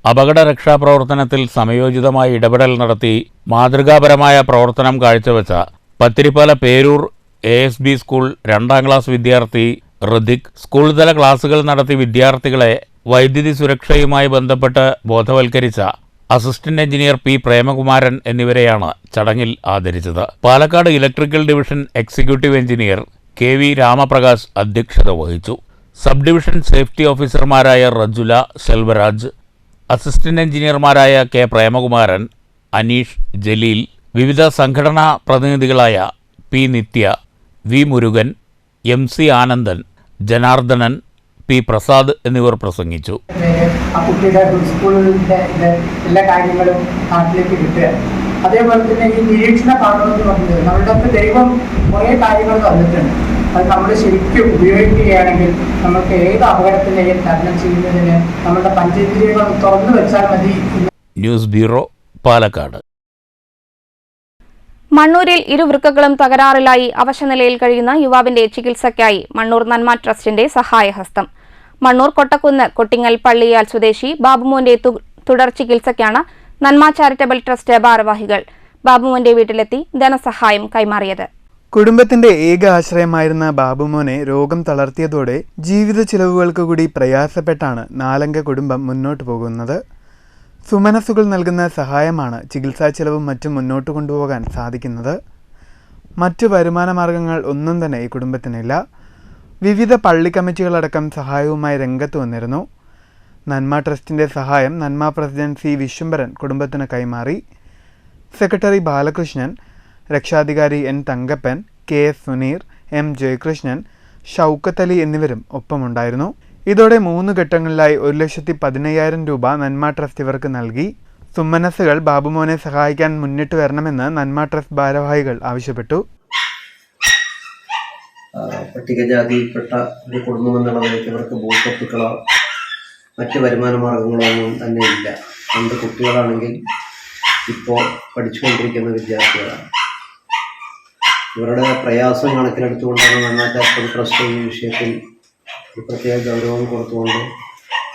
അപകട രക്ഷാപ്രവർത്തനത്തിൽ സമയോചിതമായി ഇടപെടൽ നടത്തി മാതൃകാപരമായ പ്രവർത്തനം കാഴ്ചവെച്ച പത്തിരിപ്പാല പേരൂർ ASB സ്കൂൾ 2ാം ക്ലാസ് വിദ്യാർത്ഥി ഋതിക് സ്കൂൾ തല ക്ലാസുകൾ നടത്തി വിദ്യാർത്ഥികളെ വൈദ്യുതി സുരക്ഷയുമായി ബന്ധപ്പെട്ട് ബോധവൽക്കരിച്ച അസിസ്റ്റന്റ് എഞ്ചിനീയർ P പ്രേമകുമാരൻ എന്നിവരെയാണ് ചടങ്ങിൽ ആദരിച്ചത്. Palakkad electrical division executive engineer KV Ramaprakash അധ്യക്ഷത വഹിച്ചു. സബ് ഡിവിഷൻ സേഫ്റ്റി ഓഫീസർമാരായ റജുല, സെൽവരാജ്, അസിസ്റ്റന്റ് എഞ്ചിനീയർമാരായ K പ്രേമകുമാരൻ, അനീഷ്, ജലീൽ, വിവിധ സംഘടനാ പ്രതിനിധികളായ P നിത്യ, V Murugan, MC Anandan, Janardhanan, P Prasad എന്നിവർ പ്രസംഗിച്ചു. ആ കുട്ടിയുടെ സ്കൂളിൻ്റെ എല്ലാ കാര്യങ്ങളും നാട്ടിലേക്ക് കിട്ടുക. അതേപോലെ തന്നെ ഈ നിരീക്ഷണ പാഠം എന്ന് പറഞ്ഞത് നമ്മളുടെ ദൈവം കുറേ കാര്യങ്ങൾ തന്നിട്ടുണ്ട്. അത് നമ്മൾ ശരിക്കും ഉപയോഗിക്കുകയാണെങ്കിൽ നമുക്ക് ഏത് അപകടത്തിനെയും തരണം ചെയ്യുന്നതിന് നമ്മുടെ പഞ്ചേന്ദ്രിയങ്ങൾ തുറന്നു വെച്ചാൽ മതി. News bureau, Palakkad. മണ്ണൂരിൽ ഇരുവൃക്കകളും തകരാറിലായി അവശനിലയിൽ കഴിയുന്ന യുവാവിന്റെ ചികിത്സയ്ക്കായി മണ്ണൂർ നന്മ ട്രസ്റ്റിന്റെ സഹായഹസ്തം. മണ്ണൂർ കൊട്ടക്കുന്ന് കൊട്ടിങ്ങൽ പള്ളിയാൽ സ്വദേശി ബാബുമോന്റെ തുടർ ചികിത്സയ്ക്കാണ് നന്മ ചാരിറ്റബിൾ ട്രസ്റ്റ് ഭാരവാഹികൾ ബാബുമോന്റെ വീട്ടിലെത്തി ധനസഹായം കൈമാറിയത്. കുടുംബത്തിന്റെ ഏക ആശ്രയമായിരുന്ന ബാബുമോനെ രോഗം തളർത്തിയതോടെ ജീവിത ചിലവുകൾക്ക് കൂടി പ്രയാസപ്പെട്ടാണ് നാലംഗ കുടുംബം മുന്നോട്ട് പോകുന്നത്. സുമനസ്സുകൾ നൽകുന്ന സഹായമാണ് ചികിത്സാ ചെലവും മറ്റും മുന്നോട്ട് കൊണ്ടുപോകാൻ സാധിക്കുന്നത്. മറ്റു വരുമാന മാർഗങ്ങൾ ഒന്നും തന്നെ ഈ കുടുംബത്തിനില്ല. വിവിധ പള്ളി കമ്മിറ്റികളടക്കം സഹായവുമായി രംഗത്ത് വന്നിരുന്നു. നന്മ ട്രസ്റ്റിന്റെ സഹായം നന്മ പ്രസിഡന്റ് സി വിശ്വംഭരൻ കുടുംബത്തിന് കൈമാറി. സെക്രട്ടറി ബാലകൃഷ്ണൻ, രക്ഷാധികാരി N Thankappan, K S Suneer, M Jayakrishnan, Shoukath Ali എന്നിവരും ഒപ്പമുണ്ടായിരുന്നു. ഇതോടെ 3 ഘട്ടങ്ങളിലായി 1,15,000 രൂപ നന്മ ട്രസ്റ്റ് ഇവർക്ക് നൽകി. സുമനസ്സുകൾ ബാബുമോനെ സഹായിക്കാൻ മുന്നിട്ട് വരണമെന്ന് നന്മ ട്രസ്റ്റ് ഭാരവാഹികൾ ആവശ്യപ്പെട്ടു. പട്ടികജാതിയിൽപ്പെട്ട ഒരു കുടുംബം എന്നുള്ള നിലയ്ക്ക് ഇവർക്ക് ഭൂസ്വത്തുക്കളോ മറ്റ് വരുമാന മാർഗങ്ങളോ ഒന്നും തന്നെ ഇല്ല. 2 കുട്ടികളാണെങ്കിൽ ഇപ്പോൾ പഠിച്ചുകൊണ്ടിരിക്കുന്ന വിദ്യാർത്ഥികളാണ്. ഇവരുടെ പ്രയാസം കണക്കിലെടുത്തുകൊണ്ടാണ് നന്മ ചാരിറ്റബിൾ ട്രസ്റ്റ് ഈ വിഷയത്തിൽ ഒരു പ്രത്യേക ഗൗരവം കൊടുത്തുകൊണ്ട്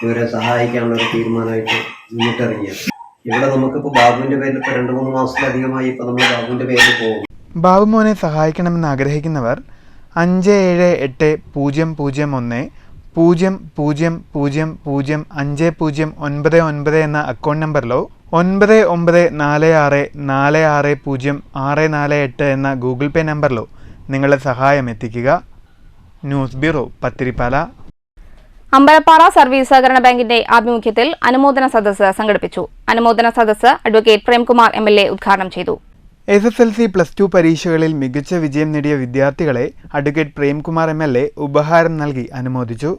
ഇവരെ സഹായിക്കാനുള്ളൊരു തീരുമാനമായിട്ട് മുന്നിട്ടിറങ്ങിയത്. ഇവിടെ നമുക്കിപ്പോൾ ബാബുവിൻ്റെ പേരിൽ ഇപ്പോൾ 2-3 മാസത്തിലധികമായി ഇപ്പോൾ നമ്മൾ ബാബുവിൻ്റെ പേരിൽ പോകും. ബാബുമോനെ സഹായിക്കണമെന്ന് ആഗ്രഹിക്കുന്നവർ 578100005099 എന്ന അക്കൗണ്ട് നമ്പറിലോ 9946460648 എന്ന ഗൂഗിൾ പേ നമ്പറിലോ നിങ്ങളുടെ സഹായം എത്തിക്കുക. News bureau, Pathirippala. Ambalappara service സഹകരണ ബാങ്കിന്റെ ആഭിമുഖ്യത്തിൽ അനുമോദന സദസ്സ് സംഘടിപ്പിച്ചു. അനുമോദന സദസ്സ് അഡ്വക്കേറ്റ് പ്രേംകുമാർ MLA ഉദ്ഘാടനം ചെയ്തു. SSLC +2 പരീക്ഷകളിൽ മികച്ച വിജയം നേടിയ വിദ്യാർത്ഥികളെ അഡ്വക്കേറ്റ് പ്രേംകുമാർ MLA ഉപഹാരം നൽകി അനുമോദിച്ചു.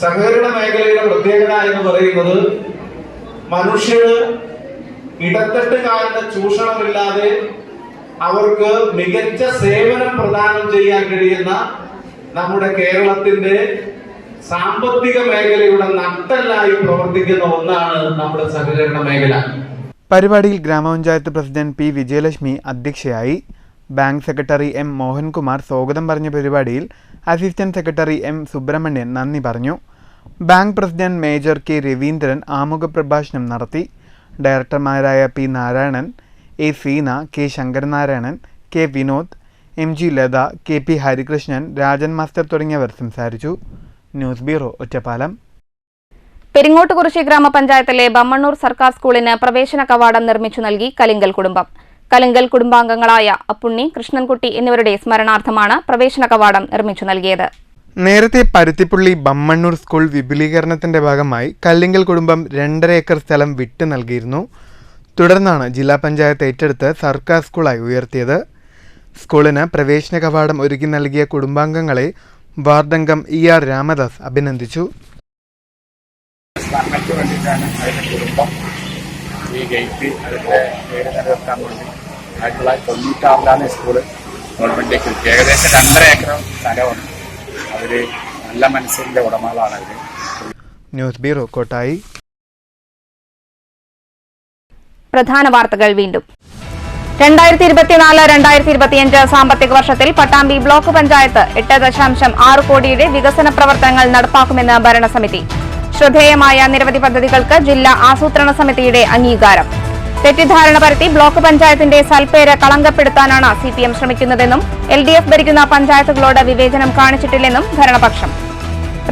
സഹകരണ മേഖലയുടെ പ്രത്യേകത എന്ന് പറയുന്നത് മനുഷ്യന് ഇടത്തട്ടുകാരുടെ ചൂഷണമില്ലാതെ അവർക്ക് മികച്ച സേവനം പ്രദാനം ചെയ്യാൻ കഴിയുന്ന നമ്മുടെ കേരളത്തിന്റെ സാമ്പത്തിക മേഖലയുടെ നട്ടെല്ലായി പ്രവർത്തിക്കുന്ന ഒന്നാണ് നമ്മുടെ സഹകരണ മേഖല. പരിപാടിയിൽ ഗ്രാമപഞ്ചായത്ത് പ്രസിഡന്റ് പി വിജയലക്ഷ്മി അധ്യക്ഷയായി. ബാങ്ക് സെക്രട്ടറി M മോഹൻകുമാർ സ്വാഗതം പറഞ്ഞ പരിപാടിയിൽ അസിസ്റ്റന്റ് സെക്രട്ടറി M സുബ്രഹ്മണ്യൻ നന്ദി പറഞ്ഞു. Bank president major K Raveendran ആമുഖ പ്രഭാഷണം നടത്തി. ഡയറക്ടർമാരായ P Narayanan, A Seena, K Sankaranarayanan, K Vinod, MG Latha, KP Harikrishnan, Rajan master തുടങ്ങിയവർ സംസാരിച്ചു. News bureau, Ottapalam. പെരിങ്ങോട്ടുകുറിശി ഗ്രാമപഞ്ചായത്തിലെ ബമ്മണ്ണൂർ സർക്കാർ സ്കൂളിന് പ്രവേശന കവാടം നിർമ്മിച്ചു നൽകി കലിങ്കൽ കുടുംബം. കലിങ്കൽ കുടുംബാംഗങ്ങളായ അപ്പുണ്ണി, കൃഷ്ണൻകുട്ടി എന്നിവരുടെ സ്മരണാർത്ഥമാണ് പ്രവേശന കവാടം നിർമ്മിച്ചു നൽകിയത്. നേരത്തെ പരുത്തിപ്പുള്ളി ബമ്മണ്ണൂർ സ്കൂൾ വിപുലീകരണത്തിന്റെ ഭാഗമായി കല്ലിങ്കൽ കുടുംബം 2.5 ഏക്കർ സ്ഥലം വിട്ടു നൽകിയിരുന്നു. തുടർന്നാണ് ജില്ലാ പഞ്ചായത്ത് ഏറ്റെടുത്ത് സർക്കാർ സ്കൂളായി ഉയർത്തിയത്. സ്കൂളിന് പ്രവേശന കവാടം ഒരുക്കി നൽകിയ കുടുംബാംഗങ്ങളെ വാർഡംഗം ER രാമദാസ് അഭിനന്ദിച്ചു. കുടുംബം ഈ ഗേറ്റ് അതിൻ്റെ പേര് നിലനിർത്താൻ വേണ്ടി 1996 സ്കൂള് ഗവൺമെൻറ് കിട്ടി. ഏകദേശം 2.5 ഏക്കർ സ്ഥലമാണ്. അവർ നല്ല മനസ്സിൻ്റെ ഉടമകളാണ് അവർ. News bureau, Kottayi. പ്രധാന വാർത്തകൾ വീണ്ടും. 2024-2025 സാമ്പത്തിക വർഷത്തിൽ പട്ടാമ്പി ബ്ലോക്ക് പഞ്ചായത്ത് 8.6 കോടിയുടെ വികസന പ്രവർത്തനങ്ങൾ നടപ്പാക്കുമെന്ന് ഭരണസമിതി. ശ്രദ്ധേയമായ നിരവധി പദ്ധതികൾക്ക് ജില്ലാ ആസൂത്രണ സമിതിയുടെ അംഗീകാരം. തെറ്റിദ്ധാരണ പരത്തി ബ്ലോക്ക് പഞ്ചായത്തിന്റെ സൽപ്പേര് കളങ്കപ്പെടുത്താനാണ് CPM ശ്രമിക്കുന്നതെന്നും LDF ഭരിക്കുന്ന പഞ്ചായത്തുകളോട് വിവേചനം കാണിച്ചിട്ടില്ലെന്നും ഭരണപക്ഷം.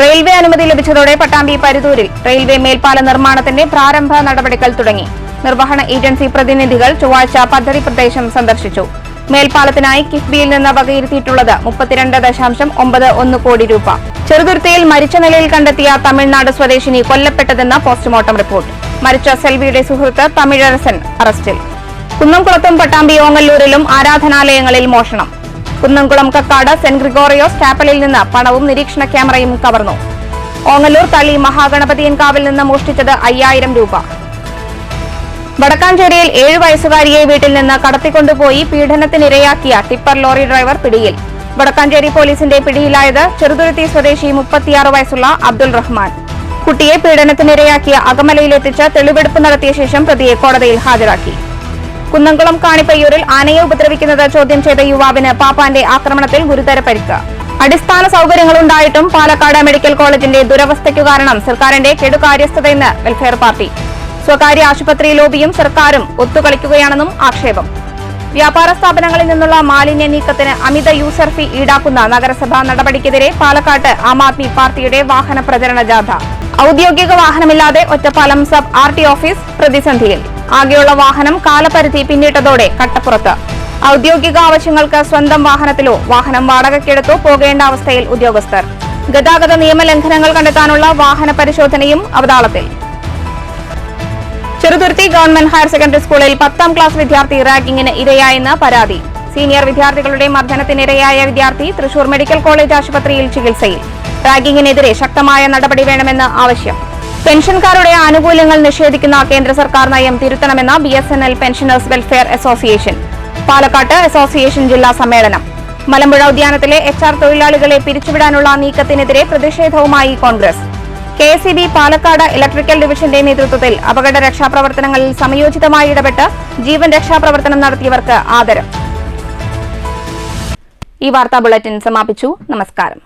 റെയിൽവേ അനുമതി ലഭിച്ചതോടെ പട്ടാമ്പി പരുതൂരിൽ റെയിൽവേ മേൽപ്പാല നിർമ്മാണത്തിന്റെ പ്രാരംഭ നടപടികൾ തുടങ്ങി. നിർവഹണ ഏജൻസി പ്രതിനിധികൾ ചൊവ്വാഴ്ച പദ്ധതി പ്രദേശം സന്ദർശിച്ചു. മേൽപ്പാലത്തിനായി കിഫ്ബിയിൽ നിന്ന് വകയിരുത്തിയിട്ടുള്ളത് 32.91 കോടി രൂപ. ചെറുതുരുത്തിയിൽ മരിച്ച നിലയിൽ കണ്ടെത്തിയ തമിഴ്നാട് സ്വദേശിനി കൊല്ലപ്പെട്ടതെന്ന പോസ്റ്റ്മോർട്ടം റിപ്പോർട്ട്. മരിച്ച സെൽവിയുടെ സുഹൃത്ത് തമിഴരസൻ അറസ്റ്റിൽ. കുന്നംകുളത്തും പട്ടാമ്പി ഓങ്ങല്ലൂരിലും ആരാധനാലയങ്ങളിൽ മോഷണം. കുന്നംകുളം കക്കാട് സെന്റ് ഗ്രിഗോറിയോസ് ചാപ്പലിൽ നിന്ന് പണവും നിരീക്ഷണ ക്യാമറയും കവർന്നു. ഓങ്ങല്ലൂർ തളി മഹാഗണപതിയൻകാവിൽ നിന്ന് മോഷ്ടിച്ചത് 5000 രൂപ. വടക്കാഞ്ചേരിയിൽ 7 വയസ്സുകാരിയെ വീട്ടിൽ നിന്ന് കടത്തിക്കൊണ്ടുപോയി പീഡനത്തിനിരയാക്കിയ ടിപ്പർ ലോറി ഡ്രൈവർ പിടിയിൽ. വടക്കാഞ്ചേരി പോലീസിന്റെ പിടിയിലായത് ചെറുതുരുത്തി സ്വദേശി 36 വയസ്സുള്ള അബ്ദുൾ റഹ്മാൻ. കുട്ടിയെ പീഡനത്തിനിരയാക്കിയ അകമലയിലെത്തിച്ച് തെളിവെടുപ്പ് നടത്തിയ ശേഷം പ്രതിയെ കോടതിയിൽ ഹാജരാക്കി. കുന്നംകുളം കാണിപ്പയ്യൂരിൽ ആനയെ ഉപദ്രവിക്കുന്നത് ചോദ്യം ചെയ്ത യുവാവിന് പാപ്പാന്റെ ആക്രമണത്തിൽ ഗുരുതര പരിക്ക്. അടിസ്ഥാന സൗകര്യങ്ങളുണ്ടായിട്ടും പാലക്കാട് മെഡിക്കൽ കോളേജിന്റെ ദുരവസ്ഥയ്ക്കു കാരണം സർക്കാരിന്റെ കെടുകാര്യസ്ഥതയെന്ന് വെൽഫെയർ പാർട്ടി. സ്വകാര്യ ആശുപത്രി ലോബിയും സർക്കാരും ഒത്തുകളിക്കുകയാണെന്നും ആക്ഷേപം. വ്യാപാര സ്ഥാപനങ്ങളിൽ നിന്നുള്ള മാലിന്യ നീക്കത്തിന് അമിത യൂസർ ഫീ ഈടാക്കുന്ന നഗരസഭാ നടപടിക്കെതിരെ പാലക്കാട്ട് ആം ആദ്മി പാർട്ടിയുടെ വാഹന പ്രചരണ ജാഥ. ഔദ്യോഗിക വാഹനമില്ലാതെ ഒറ്റപ്പാലം സബ് RT ഓഫീസ് പ്രതിസന്ധിയിൽ. ആകെയുള്ള വാഹനം കാലപരിധി പിന്നിട്ടതോടെ കട്ടപ്പുറത്ത്. ഔദ്യോഗിക ആവശ്യങ്ങൾക്ക് സ്വന്തം വാഹനത്തിലോ വാഹനം വാടകയ്ക്കെടുത്തോ പോകേണ്ട അവസ്ഥയിൽ ഉദ്യോഗസ്ഥർ. ഗതാഗത നിയമലംഘനങ്ങൾ കണ്ടെത്താനുള്ള വാഹന പരിശോധനയും അവതാളത്തിൽ. ചെറുതുരുത്തി ഗവൺമെന്റ് ഹയർ സെക്കൻഡറി സ്കൂളിൽ 10ാം ക്ലാസ് വിദ്യാർത്ഥി റാഗിങ്ങിന് ഇരയായെന്ന് പരാതി. സീനിയർ വിദ്യാർത്ഥികളുടെ മർദ്ദനത്തിനിരയായ വിദ്യാർത്ഥി തൃശൂർ മെഡിക്കൽ കോളേജ് ആശുപത്രിയിൽ ചികിത്സയിൽ. റാഗിങ്ങിനെതിരെ ശക്തമായ നടപടി വേണമെന്ന് ആവശ്യം. പെൻഷൻകാരുടെ ആനുകൂല്യങ്ങൾ നിഷേധിക്കുന്ന കേന്ദ്ര സർക്കാർ നയം തിരുത്തണമെന്ന് BSNL പെൻഷനേഴ്സ് വെൽഫെയർ അസോസിയേഷൻ. പാലക്കാട്ട് അസോസിയേഷൻ ജില്ലാ സമ്മേളനം. മലമ്പുഴ ഉദ്യാനത്തിലെ HR തൊഴിലാളികളെ പിരിച്ചുവിടാനുള്ള നീക്കത്തിനെതിരെ പ്രതിഷേധവുമായി കോൺഗ്രസ്. KSEB പാലക്കാട് ഇലക്ട്രിക്കൽ ഡിവിഷന്റെ നേതൃത്വത്തിൽ അപകട രക്ഷാപ്രവർത്തനങ്ങളിൽ സമയോചിതമായി ഇടപെട്ട് ജീവൻ രക്ഷാപ്രവർത്തനം നടത്തിയവർക്ക് ആദരം. ഈ വാർത്താ ബുള്ളറ്റിൻ സമാപിച്ചു. നമസ്കാരം.